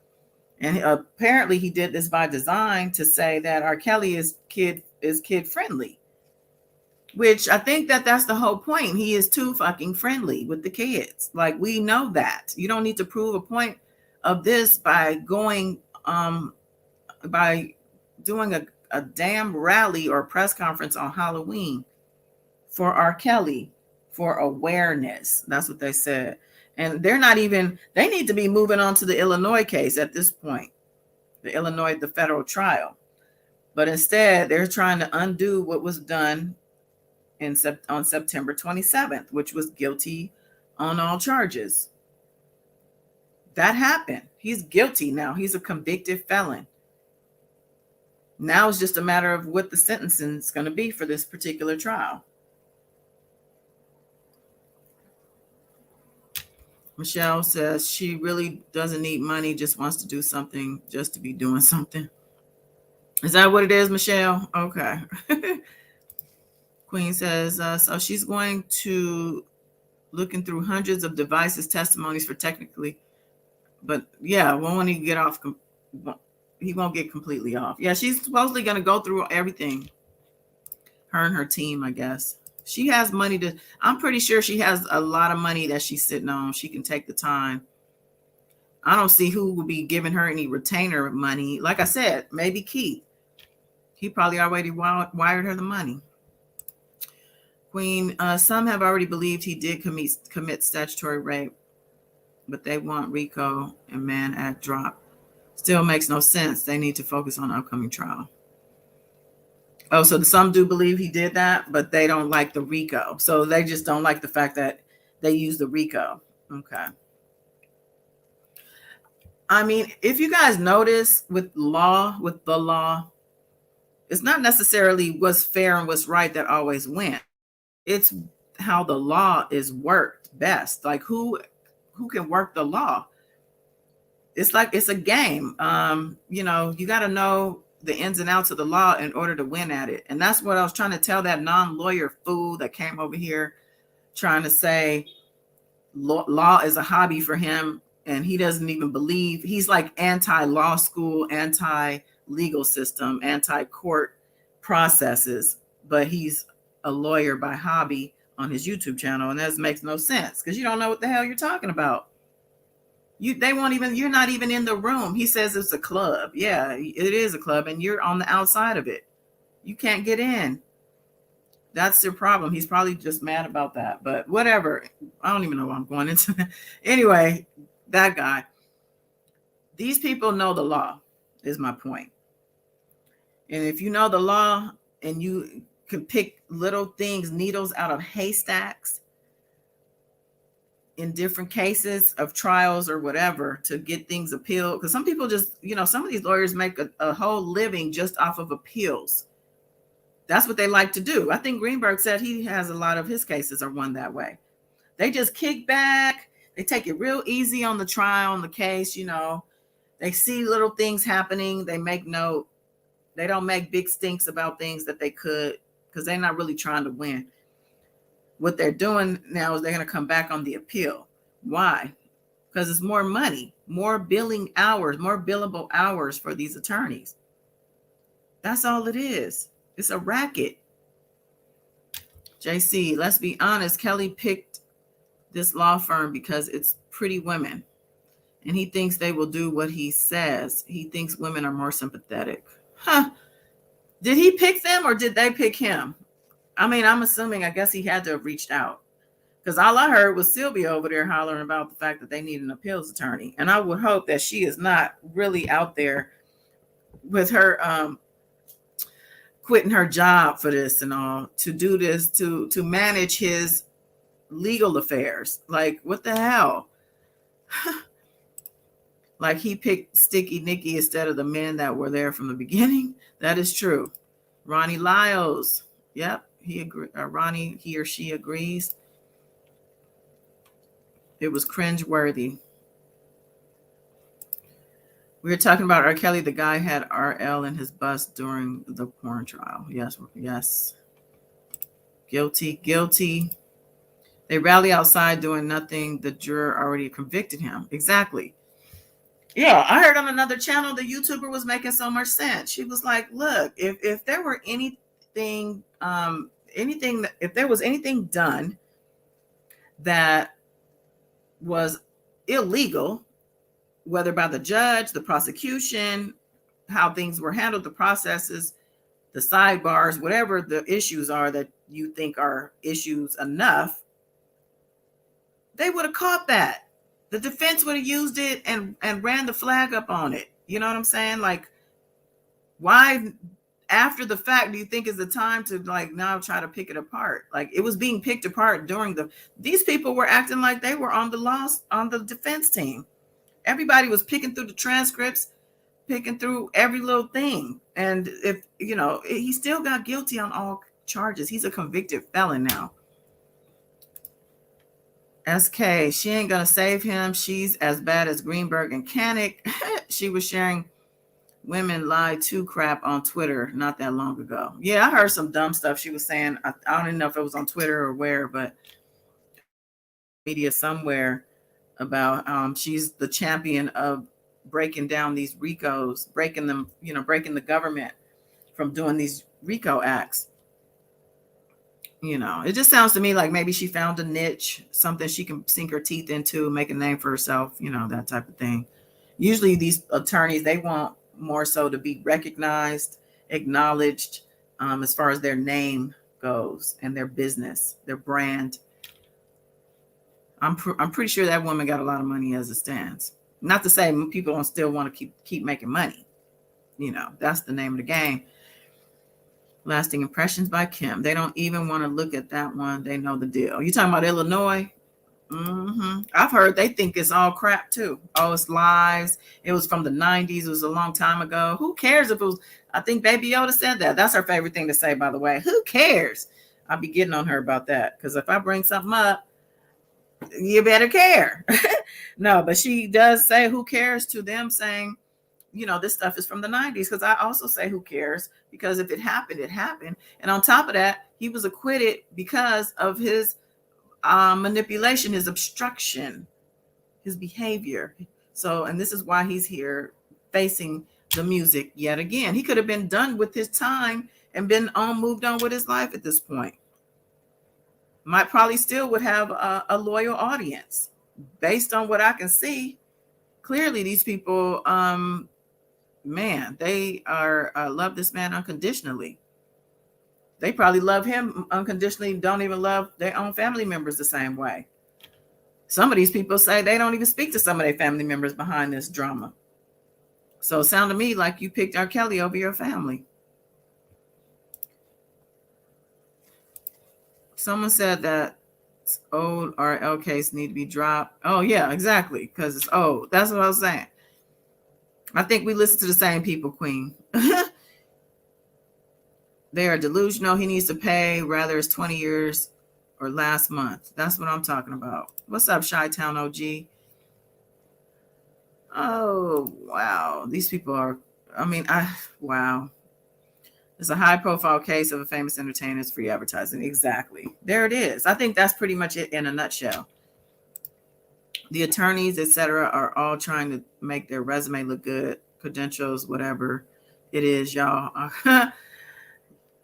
And apparently he did this by design to say that R. Kelly is kid friendly. Which I think that's the whole point. He is too fucking friendly with the kids. Like, we know that. You don't need to prove a point of this by going, by doing a damn rally or press conference on Halloween for R. Kelly for awareness. That's what they said. And they're not even, they need to be moving on to the Illinois case at this point. The federal trial. But instead, they're trying to undo what was done on September 27th, which was guilty on all charges. That happened. He's guilty now. He's a convicted felon. Now it's just a matter of what the sentencing is going to be for this particular trial. Michelle says she really doesn't need money, just wants to do something just to be doing something. Is that what it is, Michelle? Okay. Queen says, so she's going to looking through hundreds of devices, testimonies for technically, but yeah, won't he get off? He won't get completely off. Yeah, she's supposedly going to go through everything. Her and her team, I guess. She has money to, I'm pretty sure she has a lot of money that she's sitting on. She can take the time. I don't see who would be giving her any retainer money. Like I said, maybe Keith. He probably already wired her the money. Queen, some have already believed he did commit statutory rape, but they want RICO and Mann Act dropped. Still makes no sense. They need to focus on the upcoming trial. Oh, so some do believe he did that, but they don't like the RICO. So they just don't like the fact that they use the RICO. Okay. I mean, if you guys notice with the law, it's not necessarily what's fair and what's right that always wins. It's how the law is worked best. Like who can work the law? It's like it's a game. You know, you got to know the ins and outs of the law in order to win at it. And that's what I was trying to tell that non-lawyer fool that came over here trying to say law is a hobby for him. And he doesn't even believe, he's like anti-law school, anti-legal system, anti-court processes, but he's a lawyer by hobby on his YouTube channel. And that makes no sense because you don't know what the hell you're talking about. They won't even, you're not even in the room. He says it's a club. Yeah, it is a club and you're on the outside of it. You can't get in. That's your problem. He's probably just mad about that, but whatever. I don't even know what I'm going into. Anyway, that guy. These people know the law is my point. And if you know the law and you can pick little things, needles out of haystacks in different cases of trials or whatever to get things appealed. Because some people just, you know, some of these lawyers make a whole living just off of appeals. That's what they like to do. I think Greenberg said he has a lot of his cases are won that way. They just kick back. They take it real easy on the trial, on the case, you know. They see little things happening. They make note. They don't make big stinks about things that they could because they're not really trying to win. What they're doing now is they're going to come back on the appeal. Why? Because it's more money, more billing hours, more billable hours for these attorneys. That's all it is. It's a racket. JC, let's be honest. Kelly picked this law firm because it's pretty women. And he thinks they will do what he says. He thinks women are more sympathetic. Huh. Did he pick them or did they pick him? I mean, I'm assuming, I guess he had to have reached out. Because all I heard was Sylvia over there hollering about the fact that they need an appeals attorney. And I would hope that she is not really out there with her quitting her job for this and all, to do this, to manage his legal affairs. Like, what the hell? Like he picked Sticky Nicky instead of the men that were there from the beginning. That is true. Ronnie Lyles. Yep. Ronnie, he or she agrees. It was cringeworthy. We were talking about R. Kelly. The guy had RL in his bus during the porn trial. Yes. Yes. Guilty. They rally outside doing nothing. The juror already convicted him. Exactly. Yeah, I heard on another channel, the YouTuber was making so much sense. She was like, look, if there were anything, if there was anything done that was illegal, whether by the judge, the prosecution, how things were handled, the processes, the sidebars, whatever the issues are that you think are issues enough, they would have caught that. The defense would have used it and ran the flag up on it. You know what I'm saying? Like, why after the fact do you think is the time to like now try to pick it apart? Like it was being picked apart during these people were acting like they were on the defense team. Everybody was picking through the transcripts, picking through every little thing. And if, you know, he still got guilty on all charges. He's a convicted felon now. SK, she ain't gonna save him. She's as bad as Greenberg and Kanik. She was sharing women lie to crap on Twitter not that long ago. Yeah, I heard some dumb stuff she was saying. I don't even know if it was on Twitter or where, but media somewhere about she's the champion of breaking down these RICOs, breaking them, you know, breaking the government from doing these RICO acts. You know, it just sounds to me like maybe she found a niche, something she can sink her teeth into, make a name for herself, you know, that type of thing. Usually these attorneys, they want more so to be recognized, acknowledged, as far as their name goes and their business, their brand. I'm pretty sure that woman got a lot of money as it stands. Not to say people don't still want to keep making money. You know, that's the name of the game. Lasting Impressions by Kim. They don't even want to look at that one. They know the deal. You talking about Illinois? I've heard they think it's all crap too. Oh, it's lies. It was from the 90s. It was a long time ago. Who cares if it was? I think Baby Yoda said that. That's her favorite thing to say, by the way. Who cares? I'll be getting on her about that, because if I bring something up, you better care. No, but she does say who cares to them, saying, you know, this stuff is from the 90s, because I also say who cares, because if it happened, it happened. And on top of that, he was acquitted because of his manipulation, his obstruction, his behavior. So, and this is why he's here facing the music yet again. He could have been done with his time and been moved on with his life at this point. Might probably still would have a loyal audience. Based on what I can see, clearly these people, man, they are love this man unconditionally. They probably love him unconditionally, don't even love their own family members the same way. Some of these people say they don't even speak to some of their family members behind this drama. So it sounded to me like you picked R. Kelly over your family. Someone said that old RL case need to be dropped. Oh, yeah, exactly, because it's old. That's what I was saying. I think we listen to the same people, Queen. They are delusional. He needs to pay, rather it's 20 years or last month. That's what I'm talking about. What's up, Chi-Town OG? Oh, wow. These people are, wow. It's a high-profile case of a famous entertainer's free advertising. Exactly. There it is. I think that's pretty much it in a nutshell. The attorneys, etc., are all trying to make their resume look good, credentials, whatever it is, y'all.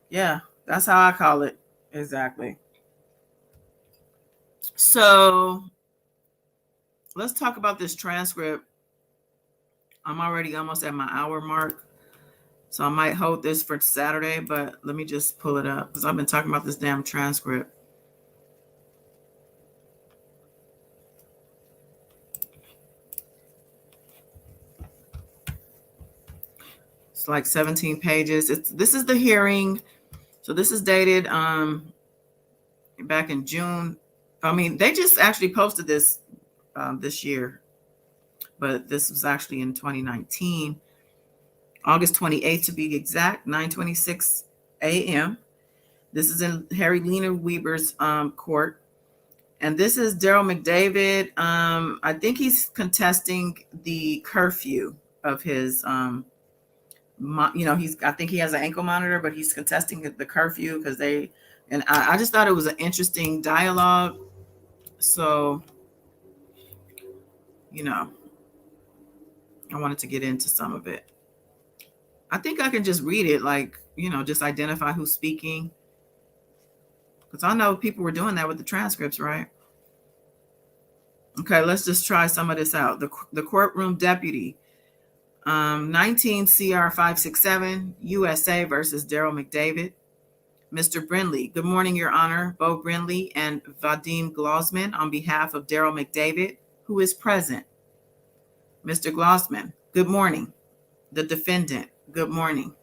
Yeah, that's how I call it. Exactly. So let's talk about this transcript. I'm already almost at my hour mark, so I might hold this for Saturday, but let me just pull it up, because I've been talking about this damn transcript. It's like 17 pages. This is the hearing. So this is dated back in June. I mean, they just actually posted this this year, but this was actually in 2019, August 28th to be exact, 9:26 a.m. This is in Harry Lena Weber's court. And this is Darryl McDavid. I think he's contesting the curfew of his I think he has an ankle monitor, but he's contesting the curfew because I just thought it was an interesting dialogue. So, I wanted to get into some of it. I think I can just read it, just identify who's speaking. Because I know people were doing that with the transcripts, right? Okay, let's just try some of this out. The courtroom deputy. 19 CR 567 USA versus Darryl McDavid. Mr. Brindley, good morning, Your Honor. Bo Brindley and Vadim Glosman on behalf of Darryl McDavid, who is present. Mr. Glosman, good morning. The defendant, good morning.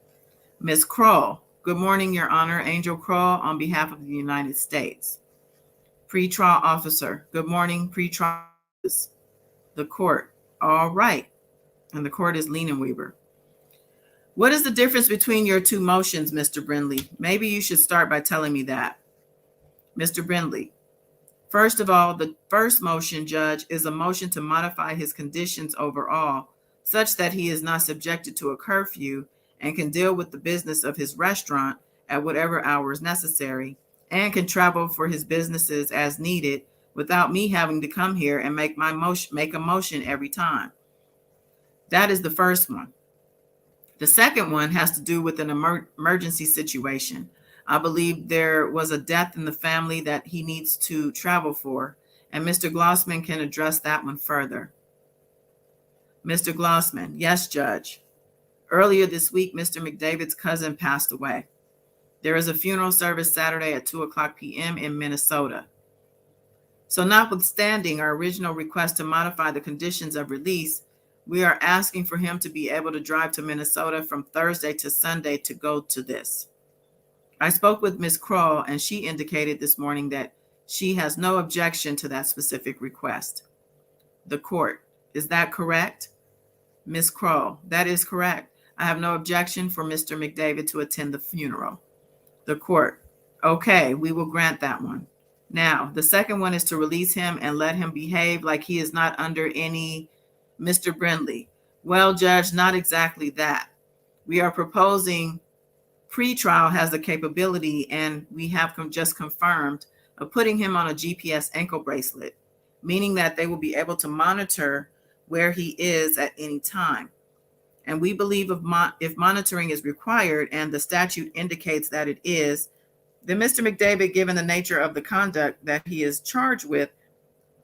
Ms. Kroll, good morning, Your Honor. Angel Kroll on behalf of the United States. Pretrial officer, good morning, pretrial. The court, all right. And the court is Leinenweber. What is the difference between your two motions, Mr. Brindley? Maybe you should start by telling me that. Mr. Brindley, first of all, the first motion, Judge, is a motion to modify his conditions overall, such that he is not subjected to a curfew and can deal with the business of his restaurant at whatever hours necessary, and can travel for his businesses as needed without me having to come here and make a motion every time. That is the first one. The second one has to do with an emergency situation. I believe there was a death in the family that he needs to travel for, and Mr. Glossman can address that one further. Mr. Glossman, yes, Judge. Earlier this week, Mr. McDavid's cousin passed away. There is a funeral service Saturday at 2:00 p.m. in Minnesota. So notwithstanding our original request to modify the conditions of release, we are asking for him to be able to drive to Minnesota from Thursday to Sunday to go to this. I spoke with Ms. Kroll, and she indicated this morning that she has no objection to that specific request. The court, is that correct? Ms. Kroll, that is correct. I have no objection for Mr. McDavid to attend the funeral. The court, okay, we will grant that one. Now, the second one is to release him and let him behave like he is not under any Mr. Brindley. Well, Judge, not exactly that. We are proposing pretrial has the capability, and we have just confirmed, of putting him on a GPS ankle bracelet, meaning that they will be able to monitor where he is at any time. And we believe if monitoring is required and the statute indicates that it is, then Mr. McDavid, given the nature of the conduct that he is charged with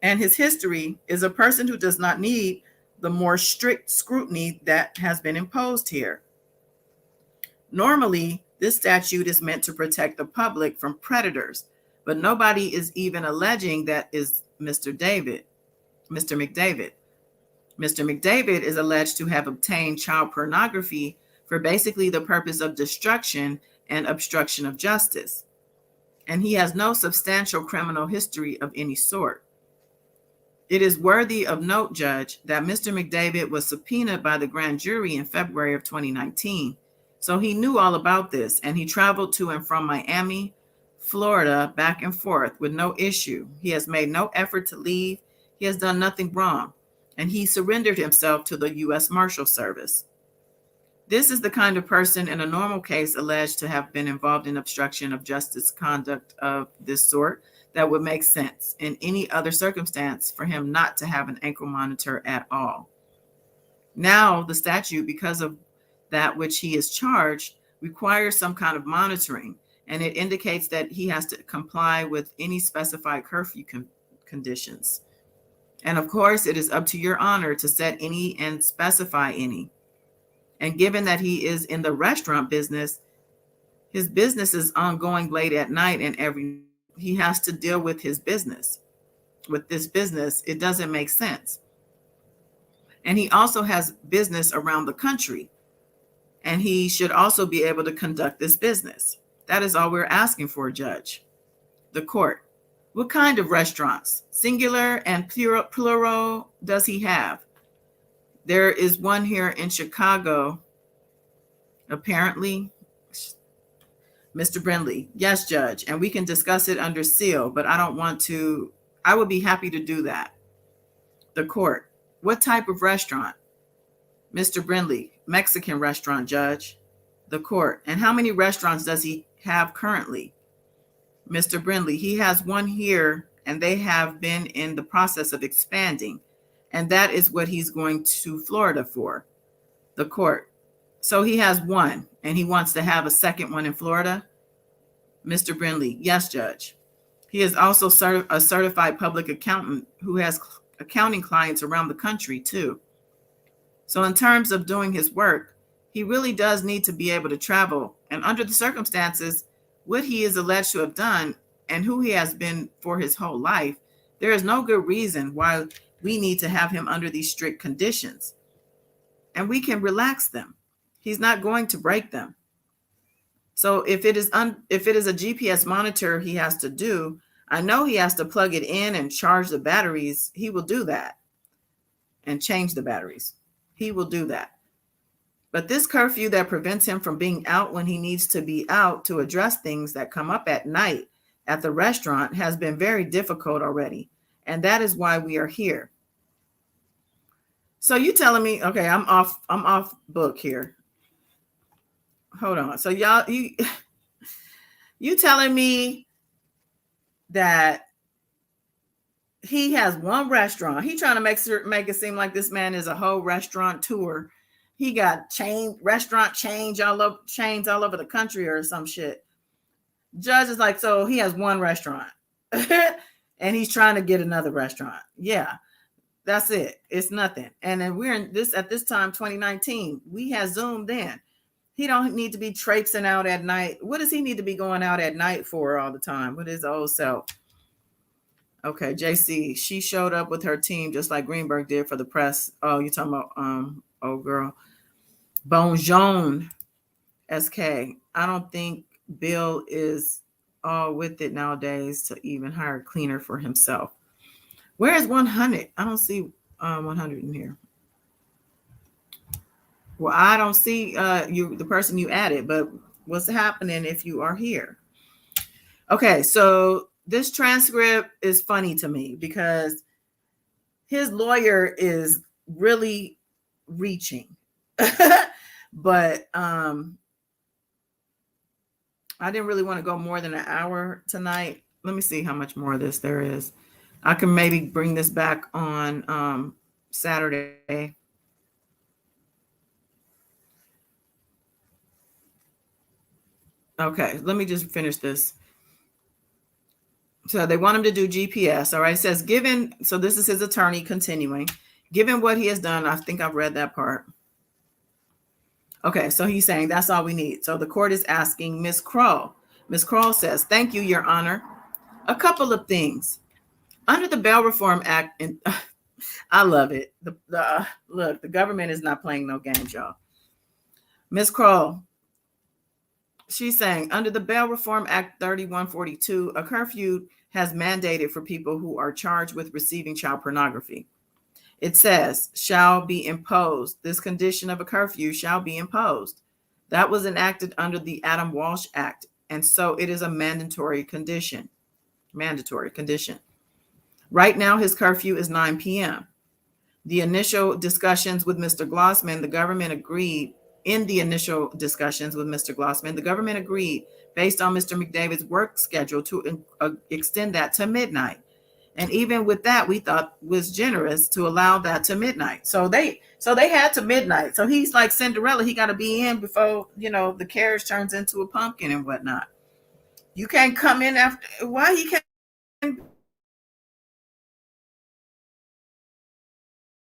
and his history, is a person who does not need the more strict scrutiny that has been imposed here. Normally, this statute is meant to protect the public from predators, but nobody is even alleging that is Mr. McDavid. Mr. McDavid is alleged to have obtained child pornography for basically the purpose of destruction and obstruction of justice. And he has no substantial criminal history of any sort. It is worthy of note, Judge, that Mr. McDavid was subpoenaed by the grand jury in February of 2019. So he knew all about this, and he traveled to and from Miami, Florida, back and forth with no issue. He has made no effort to leave. He has done nothing wrong, and he surrendered himself to the U.S. Marshal Service. This is the kind of person in a normal case alleged to have been involved in obstruction of justice conduct of this sort that would make sense in any other circumstance for him not to have an ankle monitor at all. Now, the statute, because of that which he is charged, requires some kind of monitoring, and it indicates that he has to comply with any specified curfew conditions. And of course, it is up to your honor to set any and specify any. And given that he is in the restaurant business, his business is ongoing late at night, and he has to deal with his business. With this business, it doesn't make sense. And he also has business around the country, and he should also be able to conduct this business. That is all we're asking for, Judge. The court, what kind of restaurants, singular and plural, does he have? There is one here in Chicago, apparently. Mr. Brindley, yes, Judge, and we can discuss it under seal, but I don't want to. I would be happy to do that. The court, what type of restaurant? Mr. Brindley, Mexican restaurant, Judge. The court, and how many restaurants does he have currently? Mr. Brindley, he has one here, and they have been in the process of expanding, and that is what he's going to Florida for. The court, so he has one, and he wants to have a second one in Florida? Mr. Brindley, yes, Judge. He is also a certified public accountant who has accounting clients around the country, too. So in terms of doing his work, he really does need to be able to travel. And under the circumstances, what he is alleged to have done and who he has been for his whole life, there is no good reason why we need to have him under these strict conditions. And we can relax them. He's not going to break them. So if it is a GPS monitor he has to do, I know he has to plug it in and charge the batteries. He will do that. And change the batteries. He will do that. But this curfew that prevents him from being out when he needs to be out to address things that come up at night at the restaurant has been very difficult already. And that is why we are here. So you telling me, okay, I'm off book here. Hold on. So y'all, you telling me that he has one restaurant. He trying to make it seem like this man is a whole restaurateur. He got restaurant chains all over the country or some shit. Judge is like, so he has one restaurant and he's trying to get another restaurant. Yeah, that's it. It's nothing. And then we're in this at this time, 2019. We had Zoom then. He don't need to be traipsing out at night. What does he need to be going out at night for all the time with his old self? Okay, JC, she showed up with her team just like Greenberg did for the press. Oh, you're talking about old girl. Bonjour, SK. I don't think Bill is all with it nowadays to even hire a cleaner for himself. Where is 100? I don't see 100 in here. Well, I don't see the person you added, but what's happening if you are here? Okay, so this transcript is funny to me because his lawyer is really reaching. But I didn't really want to go more than an hour tonight. Let me see how much more of this there is. I can maybe bring this back on Saturday. Okay, let me just finish this. So they want him to do GPS. All right, it says given, so this is his attorney continuing. Given what he has done, I think I've read that part. Okay, so he's saying that's all we need. So the court is asking Ms. Kroll. Ms. Kroll says, thank you, Your Honor. A couple of things. Under the Bail Reform Act, and I love it. Look, the government is not playing no games, y'all. Ms. Kroll, she's saying, under the Bail Reform Act 3142, a curfew has mandated for people who are charged with receiving child pornography. It says, shall be imposed. This condition of a curfew shall be imposed. That was enacted under the Adam Walsh Act, and so it is a mandatory condition. Mandatory condition. Right now, his curfew is 9 p.m. The initial discussions with Mr. Glossman, the government agreed. In the initial discussions with Mr. Glossman, the government agreed, based on Mr. McDavid's work schedule, to extend that to midnight. And even with that, we thought was generous to allow that to midnight. So they had to midnight. So he's like Cinderella. He got to be in before, the carriage turns into a pumpkin and whatnot. You can't come in after. Why he can't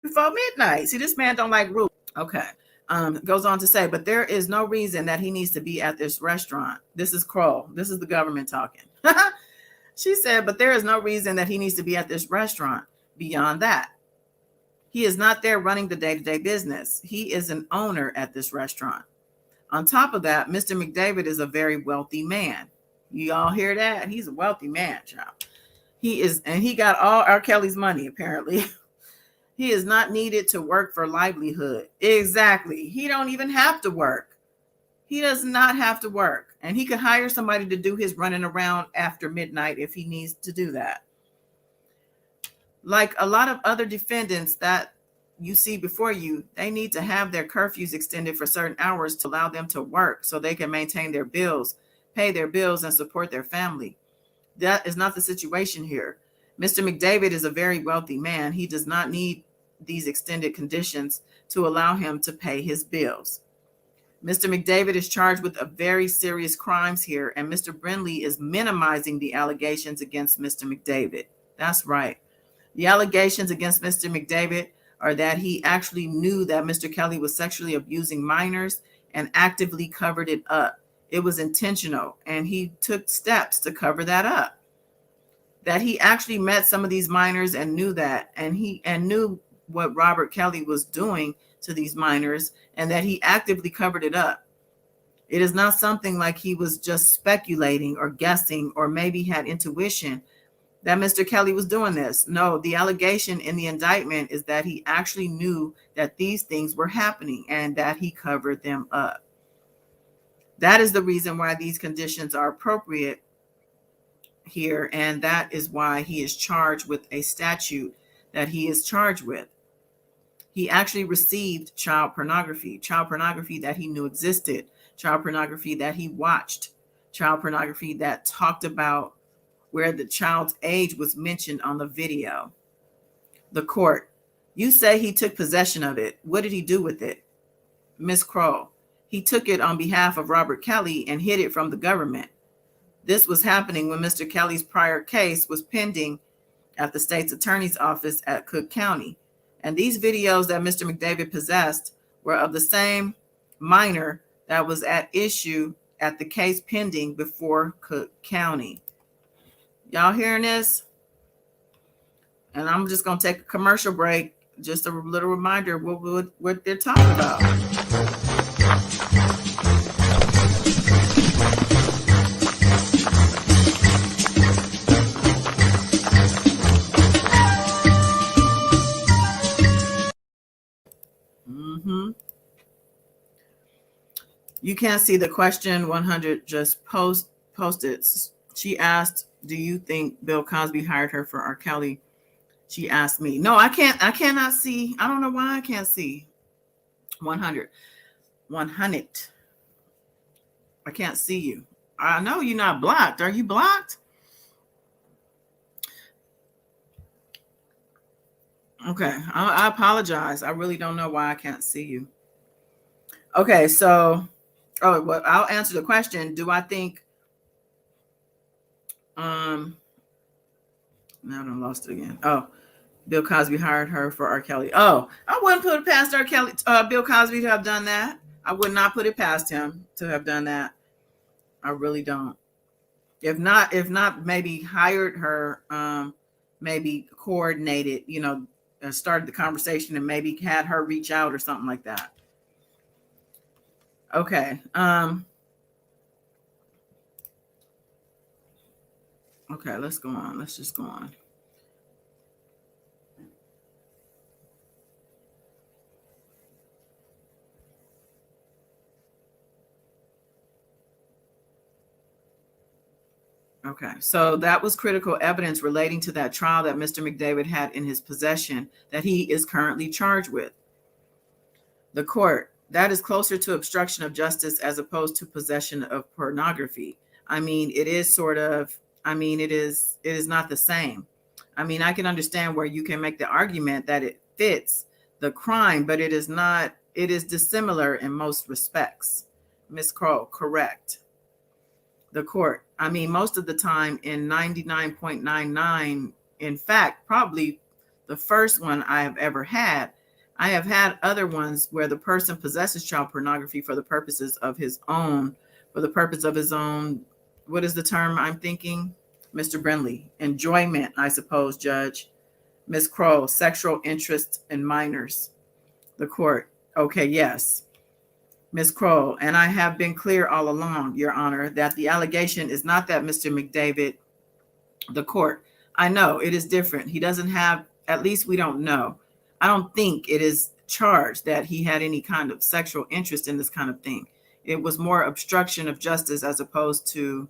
before midnight? See, this man don't like rules. Okay. Goes on to say, but there is no reason that he needs to be at this restaurant. This is Kroll. This is the government talking. She said, but there is no reason that he needs to be at this restaurant beyond that. He is not there running the day-to-day business. He is an owner at this restaurant. On top of that, Mr. McDavid is a very wealthy man. You all hear that? He's a wealthy man, child. He is, and he got all R. Kelly's money, apparently. He is not needed to work for livelihood. Exactly. He don't even have to work. He does not have to work. And he could hire somebody to do his running around after midnight if he needs to do that. Like a lot of other defendants that you see before you, they need to have their curfews extended for certain hours to allow them to work so they can maintain their bills, pay their bills, and support their family. That is not the situation here. Mr. McDavid is a very wealthy man. He does not need these extended conditions to allow him to pay his bills. Mr. McDavid is charged with a very serious crimes here, and Mr. Brindley is minimizing the allegations against Mr. McDavid. That's right. The allegations against Mr. McDavid are that he actually knew that Mr. Kelly was sexually abusing minors and actively covered it up. It was intentional, and he took steps to cover that up. That he actually met some of these minors and knew that, and knew what Robert Kelly was doing to these minors, and that he actively covered it up. It is not something like he was just speculating or guessing or maybe had intuition that Mr. Kelly was doing this. No, the allegation in the indictment is that he actually knew that these things were happening and that he covered them up. That is the reason why these conditions are appropriate here, and that is why he is charged with a statute that he is charged with. He actually received child pornography that he knew existed, child pornography that he watched, child pornography that talked about where the child's age was mentioned on the video. The court, you say he took possession of it. What did he do with it? Ms. Kroll, he took it on behalf of Robert Kelly and hid it from the government. This was happening when Mr. Kelly's prior case was pending at the state's attorney's office at Cook County. And these videos that Mr. McDavid possessed were of the same minor that was at issue at the case pending before Cook County. Y'all hearing this? And I'm just going to take a commercial break. Just a little reminder of what they're talking about. You can't see the question 100 just posted. She asked, do you think Bill Cosby hired her for R. Kelly? She asked me. No, I cannot see. I don't know why I can't see. 100. I can't see you. I know you're not blocked. Are you blocked? Okay. I apologize. I really don't know why I can't see you. Okay. So, well, I'll answer the question. Do I think, now I lost it again. Oh, Bill Cosby hired her for R. Kelly. Oh, I wouldn't put it past R. Kelly, Bill Cosby to have done that. I would not put it past him to have done that. I really don't. If not, maybe hired her, maybe coordinated, started the conversation and maybe had her reach out or something like that. Okay. Okay, let's go on. Let's just go on. Okay, so that was critical evidence relating to that trial that Mr. McDavid had in his possession that he is currently charged with. The court, that is closer to obstruction of justice as opposed to possession of pornography. I mean, it is not the same. I mean, I can understand where you can make the argument that it fits the crime, but it is not, it is dissimilar in most respects. Ms. Kroll, correct. The court, I mean, most of the time in 99.99, in fact, probably the first one I have ever had. I have had other ones where the person possesses child pornography for the purposes of his own, what is the term I'm thinking? Mr. Brindley, enjoyment, I suppose, Judge. Ms. Kroll, sexual interest in minors. The court, okay, yes. Ms. Kroll, and I have been clear all along, Your Honor, that the allegation is not that Mr. McDavid, the court, I know it is different. He doesn't have, at least we don't know. I don't think it is charged that he had any kind of sexual interest in this kind of thing. It was more obstruction of justice as opposed to,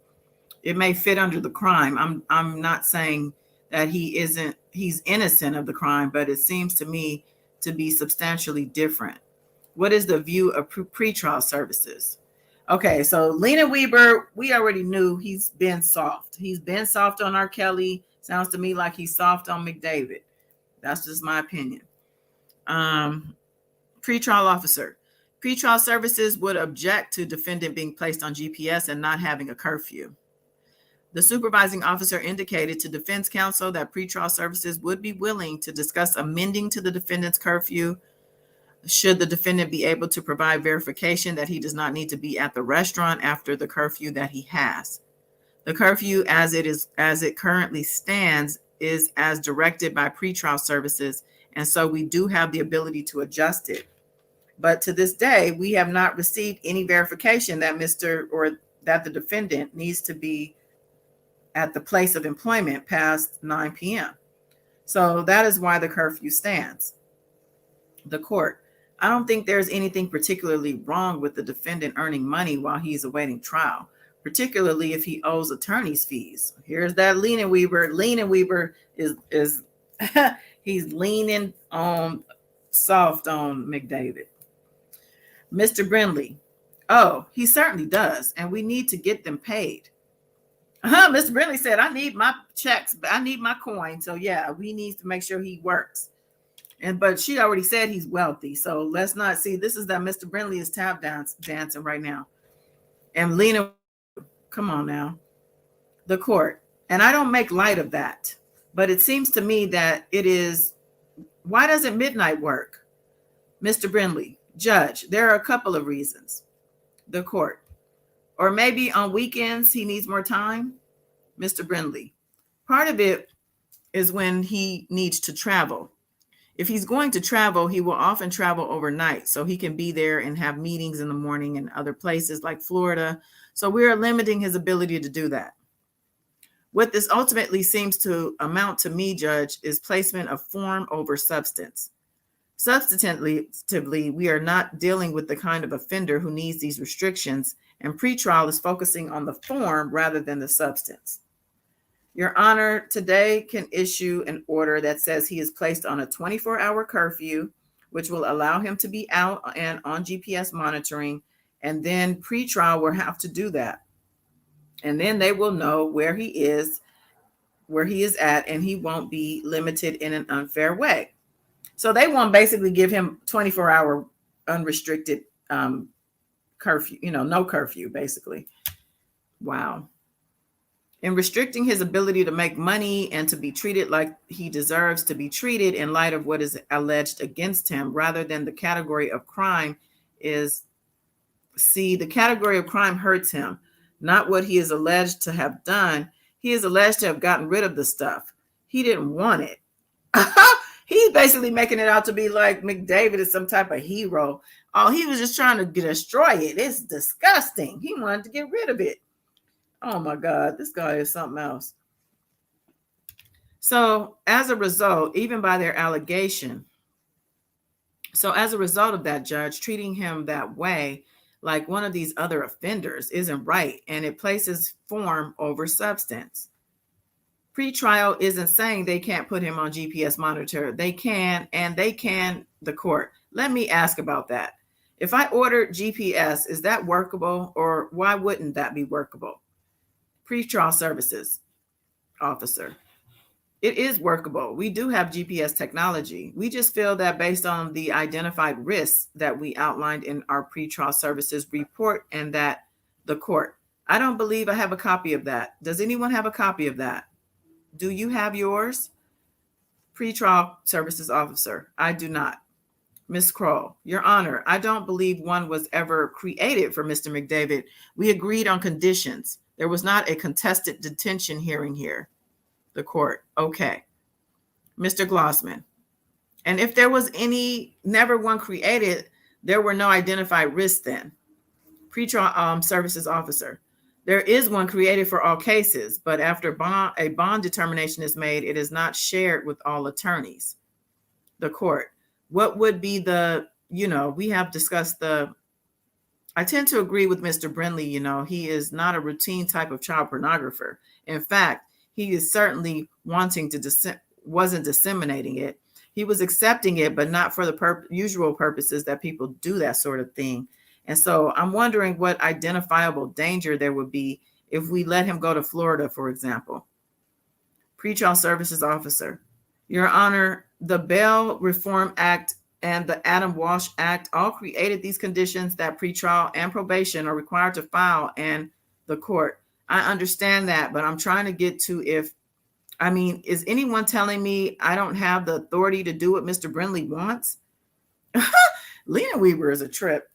it may fit under the crime. I'm not saying that he's innocent of the crime, but it seems to me to be substantially different. What is the view of pretrial services? Okay, so Lena Weber, we already knew he's been soft. He's been soft on R. Kelly. Sounds to me like he's soft on McDavid. That's just my opinion. Pretrial officer. Pretrial services would object to defendant being placed on GPS and not having a curfew. The supervising officer indicated to defense counsel that pretrial services would be willing to discuss amending to the defendant's curfew should the defendant be able to provide verification that he does not need to be at the restaurant after the curfew that he has. The curfew as it currently stands is as directed by pretrial services, and so we do have the ability to adjust it. But to this day, we have not received any verification that that the defendant needs to be at the place of employment past 9 p.m. So that is why the curfew stands. The court, I don't think there's anything particularly wrong with the defendant earning money while he's awaiting trial, particularly if he owes attorney's fees. Here's that Lena Weber. Lena Weber is he's leaning on soft on McDavid. Mr. Brindley, oh, he certainly does, and we need to get them paid. Mr. Brindley said, I need my checks, I need my coin. So yeah, we need to make sure he works. But she already said he's wealthy. So let's not see. This is that Mr. Brindley is tap dancing right now. And Lena, come on now. The court. And I don't make light of that, but it seems to me that it is, why doesn't midnight work? Mr. Brindley, judge, there are a couple of reasons. The court. Or maybe on weekends he needs more time. Mr. Brindley, part of it is when he needs to travel. If he's going to travel, he will often travel overnight so he can be there and have meetings in the morning in other places like Florida. So we are limiting his ability to do that. What this ultimately seems to amount to me, Judge, is placement of form over substance. Substantively, we are not dealing with the kind of offender who needs these restrictions, and pretrial is focusing on the form rather than the substance. Your Honor, today can issue an order that says he is placed on a 24-hour curfew, which will allow him to be out and on GPS monitoring, and then pretrial will have to do that. And then they will know where he is at, and he won't be limited in an unfair way. So they won't basically give him 24-hour unrestricted curfew, no curfew, basically. Wow. In restricting his ability to make money and to be treated like he deserves to be treated in light of what is alleged against him, rather than the category of crime the category of crime hurts him, not what he is alleged to have done. He is alleged to have gotten rid of the stuff. He didn't want it. He's basically making it out to be like McDavid is some type of hero. Oh, he was just trying to destroy it. It's disgusting. He wanted to get rid of it. Oh my God, this guy is something else. So as a result, even by their allegation, as a result of that, Judge, treating him that way, like one of these other offenders, isn't right, and it places form over substance. Pretrial isn't saying they can't put him on GPS monitor. They can, and they can, the court. Let me ask about that. If I ordered GPS, is that workable, or why wouldn't that be workable? Pretrial services officer. It is workable. We do have GPS technology. We just feel that based on the identified risks that we outlined in our pretrial services report and that the court. I don't believe I have a copy of that. Does anyone have a copy of that? Do you have yours? Pretrial services officer. I do not. Ms. Kroll, Your Honor, I don't believe one was ever created for Mr. McDavid. We agreed on conditions. There was not a contested detention hearing here. The court. Okay. Mr. Glossman. And if there was never one created, there were no identified risks then. Pretrial services officer. There is one created for all cases, but after a bond determination is made, it is not shared with all attorneys. The court. What would be we have discussed I tend to agree with Mr. Brindley. He is not a routine type of child pornographer. In fact, he is certainly wasn't disseminating it. He was accepting it, but not for the usual purposes that people do that sort of thing. And so I'm wondering what identifiable danger there would be if we let him go to Florida, for example. Pretrial services officer. Your Honor, the Bail Reform Act and the Adam Walsh Act all created these conditions that pretrial and probation are required to file, and the court. I understand that, but I'm trying to get to is anyone telling me I don't have the authority to do what Mr. Brindley wants? Lena Weaver is a trip.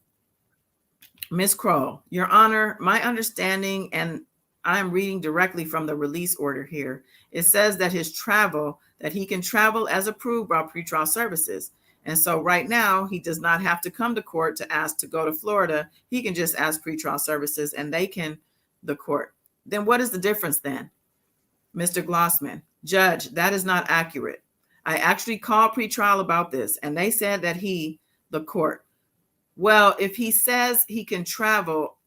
Ms. Kroll, Your Honor, my understanding, and I'm reading directly from the release order here, it says that that he can travel as approved by pretrial services. And so right now, he does not have to come to court to ask to go to Florida. He can just ask pretrial services and the court. Then what is the difference then? Mr. Glossman, Judge, that is not accurate. I actually called pretrial about this, and they said that the court. Well, if he says he can travel,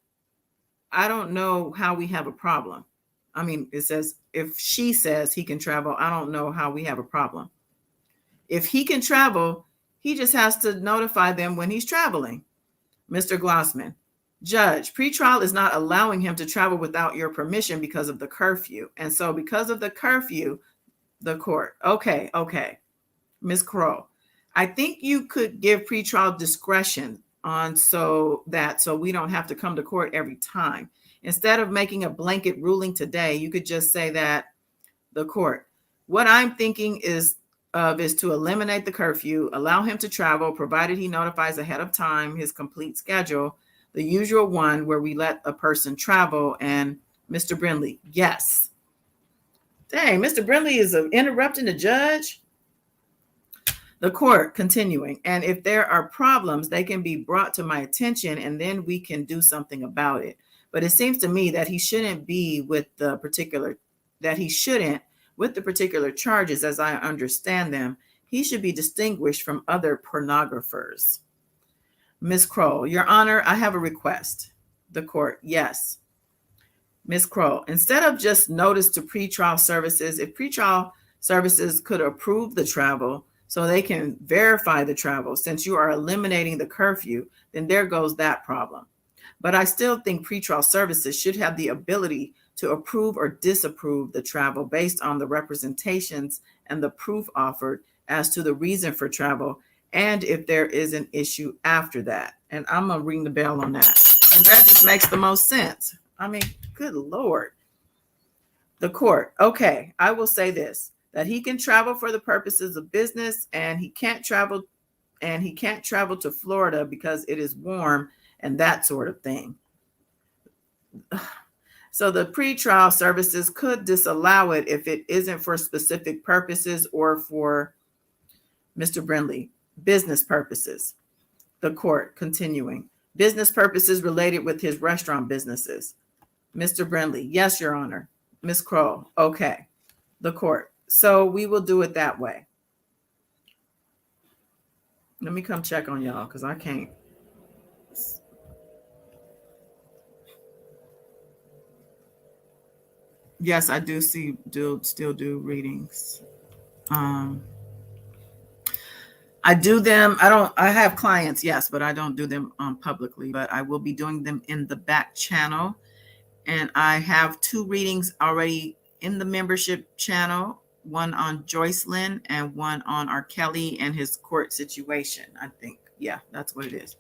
I don't know how we have a problem. It says if she says he can travel, I don't know how we have a problem. If he can travel, he just has to notify them when he's traveling. Mr. Glossman, Judge, pretrial is not allowing him to travel without your permission because of the curfew. And so because of the curfew, the court. Okay. Ms. Kroll, I think you could give pretrial discretion on so we don't have to come to court every time. Instead of making a blanket ruling today, you could just say that the court, what I'm thinking is to eliminate the curfew, allow him to travel, provided he notifies ahead of time his complete schedule, the usual one where we let a person travel. And Mr. Brindley, yes. Dang, Mr. Brindley is interrupting the judge. The court continuing, and if there are problems, they can be brought to my attention and then we can do something about it. But it seems to me that he shouldn't with the particular charges as I understand them. He should be distinguished from other pornographers. Ms. Kroll, Your Honor, I have a request. The court, yes. Ms. Kroll, instead of just notice to pretrial services, if pretrial services could approve the travel so they can verify the travel, since you are eliminating the curfew, then there goes that problem. But I still think pretrial services should have the ability to approve or disapprove the travel based on the representations and the proof offered as to the reason for travel, and if there is an issue after that. And I'm going to ring the bell on that. And that just makes the most sense. I mean, good Lord. The court, okay, I will say this, that he can travel for the purposes of business, and he can't travel to Florida because it is warm and that sort of thing. So the pretrial services could disallow it if it isn't for specific purposes or for Mr. Brindley, business purposes. The court continuing, business purposes related with his restaurant businesses. Mr. Brindley, yes, Your Honor. Ms. Kroll, okay. The court, so we will do it that way. Let me come check on y'all because I can't. Yes, I do still do readings. I do them. I have clients, yes, but I don't do them publicly, but I will be doing them in the back channel. And I have 2 readings already in the membership channel, one on Joyce Lynn and one on R. Kelly and his court situation, I think. Yeah, that's what it is.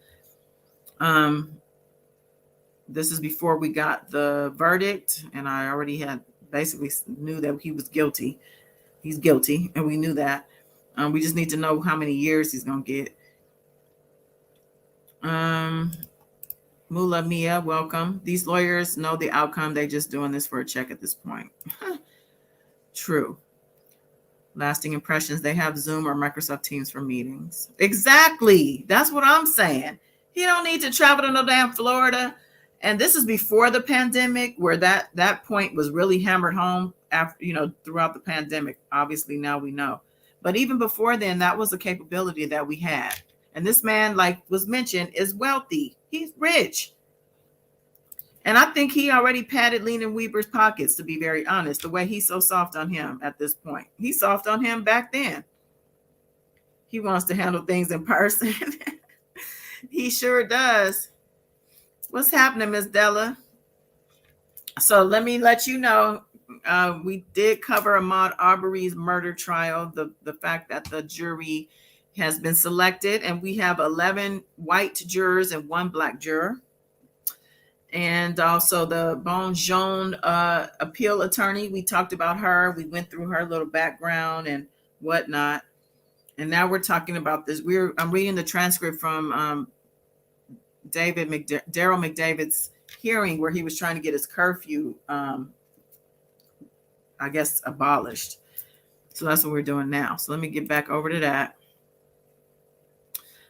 This is before we got the verdict, and I already had basically knew that he was guilty. He's guilty, and we knew that. We just need to know how many years he's going to get. Mula Mia, welcome. These lawyers know the outcome. They just doing this for a check at this point. True. Lasting impressions. They have Zoom or Microsoft Teams for meetings. Exactly. That's what I'm saying. He don't need to travel to no damn Florida. And this is before the pandemic, where that point was really hammered home after, throughout the pandemic. Obviously, now we know. But even before then, that was a capability that we had. And this man, like was mentioned, is wealthy. He's rich. And I think he already patted Leland Weber's pockets, to be very honest, the way he's so soft on him at this point. He's soft on him back then. He wants to handle things in person. He sure does. What's happening, Miss Della? So let me let you know, we did cover Ahmad Arbery's murder trial, the fact that the jury has been selected, and we have 11 white jurors and 1 black juror. And also the Bon Jaune appeal attorney, we talked about her. We went through her little background and whatnot. And now we're talking about this. I'm reading the transcript from Darryl McDavid's hearing where he was trying to get his curfew, I guess, abolished. So that's what we're doing now. So let me get back over to that.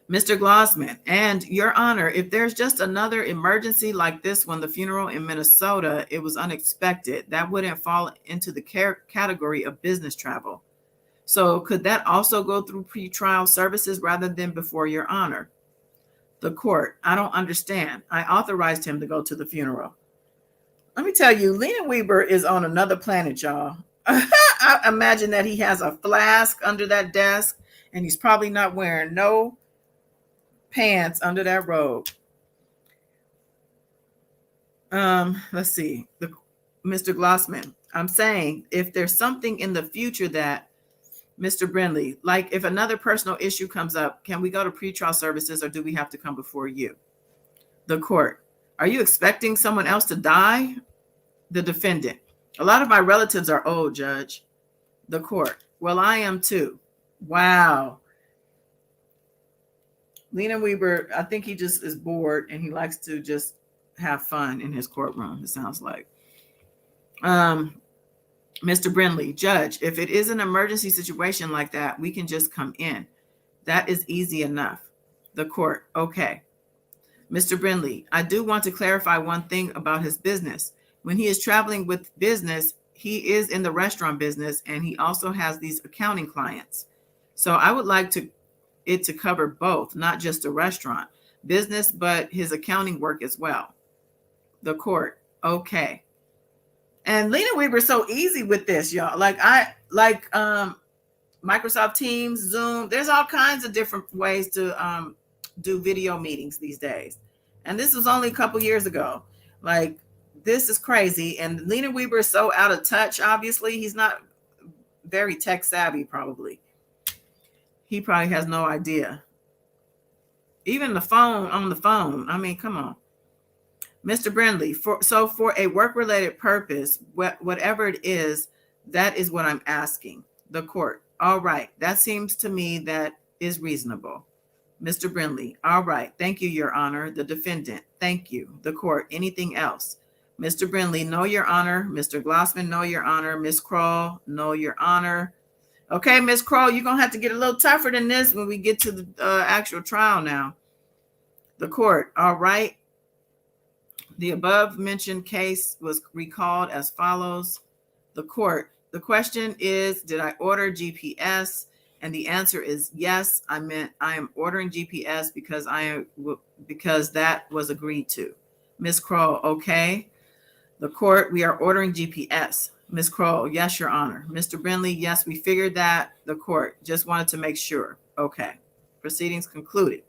Mr. Glossman, and Your Honor, if there's just another emergency like this one, the funeral in Minnesota, it was unexpected. That wouldn't fall into the category of business travel. So could that also go through pretrial services rather than before Your Honor? The court, I don't understand. I authorized him to go to the funeral. Let me tell you, Leland Weber is on another planet, y'all. I imagine that he has a flask under that desk, and he's probably not wearing no pants under that robe. Let's see. Mr. Glossman, I'm saying if there's something in the future that Mr. Brindley, like if another personal issue comes up, can we go to pretrial services or do we have to come before you? The court, Are you expecting someone else to die? The defendant. A lot of my relatives are old, Judge. The court. Well, I am too. Wow. Lena Weber, I think he just is bored and he likes to just have fun in his courtroom, it sounds like. Mr. Brindley, Judge, if it is an emergency situation like that, we can just come in. That is easy enough. The court, okay. Mr. Brindley, I do want to clarify one thing about his business. When he is traveling with business, he is in the restaurant business and he also has these accounting clients. So I would like it to cover both, not just a restaurant business, but his accounting work as well. The court, okay. And Lena Weber's so easy with this, y'all. Like Microsoft Teams, Zoom. There's all kinds of different ways to do video meetings these days. And this was only a couple years ago. Like, this is crazy. And Lena Weber is so out of touch, obviously. He's not very tech savvy, probably. He probably has no idea. Even on the phone. I mean, come on. Mr. Brindley, for a work-related purpose, whatever it is, that is what I'm asking. The court, all right. That seems to me that is reasonable. Mr. Brindley, all right. Thank you, Your Honor. The defendant, thank you. The court, anything else? Mr. Brindley, no, Your Honor. Mr. Glossman, no, Your Honor. Ms. Kroll, no, Your Honor. Okay, Ms. Kroll, you're going to have to get a little tougher than this when we get to the actual trial now. The court, all right. The above mentioned case was recalled as follows. The court, the question is, did I order GPS? And the answer is yes. I am ordering GPS because that was agreed to. Ms. Kroll, okay. The court, we are ordering GPS. Ms. Kroll, yes, Your Honor. Mr. Brindley, yes, we figured that. The court just wanted to make sure. Okay. Proceedings concluded.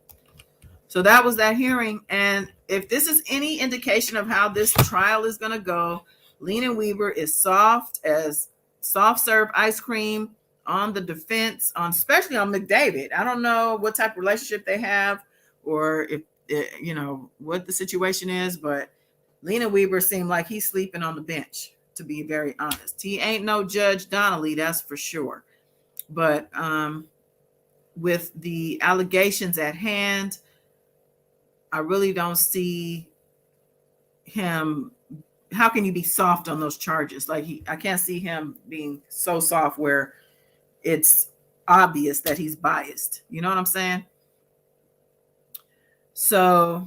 So that was that hearing. And if this is any indication of how this trial is going to go, Lena Weber is soft as soft serve ice cream on the defense, especially on McDavid. I don't know what type of relationship they have or if, what the situation is, but Lena Weber seemed like he's sleeping on the bench, to be very honest. He ain't no Judge Donnelly, that's for sure. But with the allegations at hand, I really don't see him. How can you be soft on those charges? I can't see him being so soft where it's obvious that he's biased. You know what I'm saying? So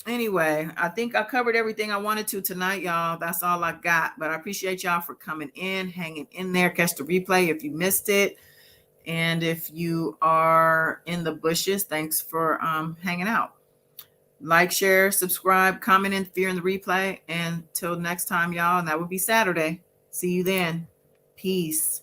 anyway, I think I covered everything I wanted to tonight, y'all. That's all I got. But I appreciate y'all for coming in, hanging in there. Catch the replay if you missed it. And if you are in the bushes, thanks for hanging out. Like, share, subscribe, comment if you're in the replay. And till next time, y'all, and that will be Saturday. See you then. Peace.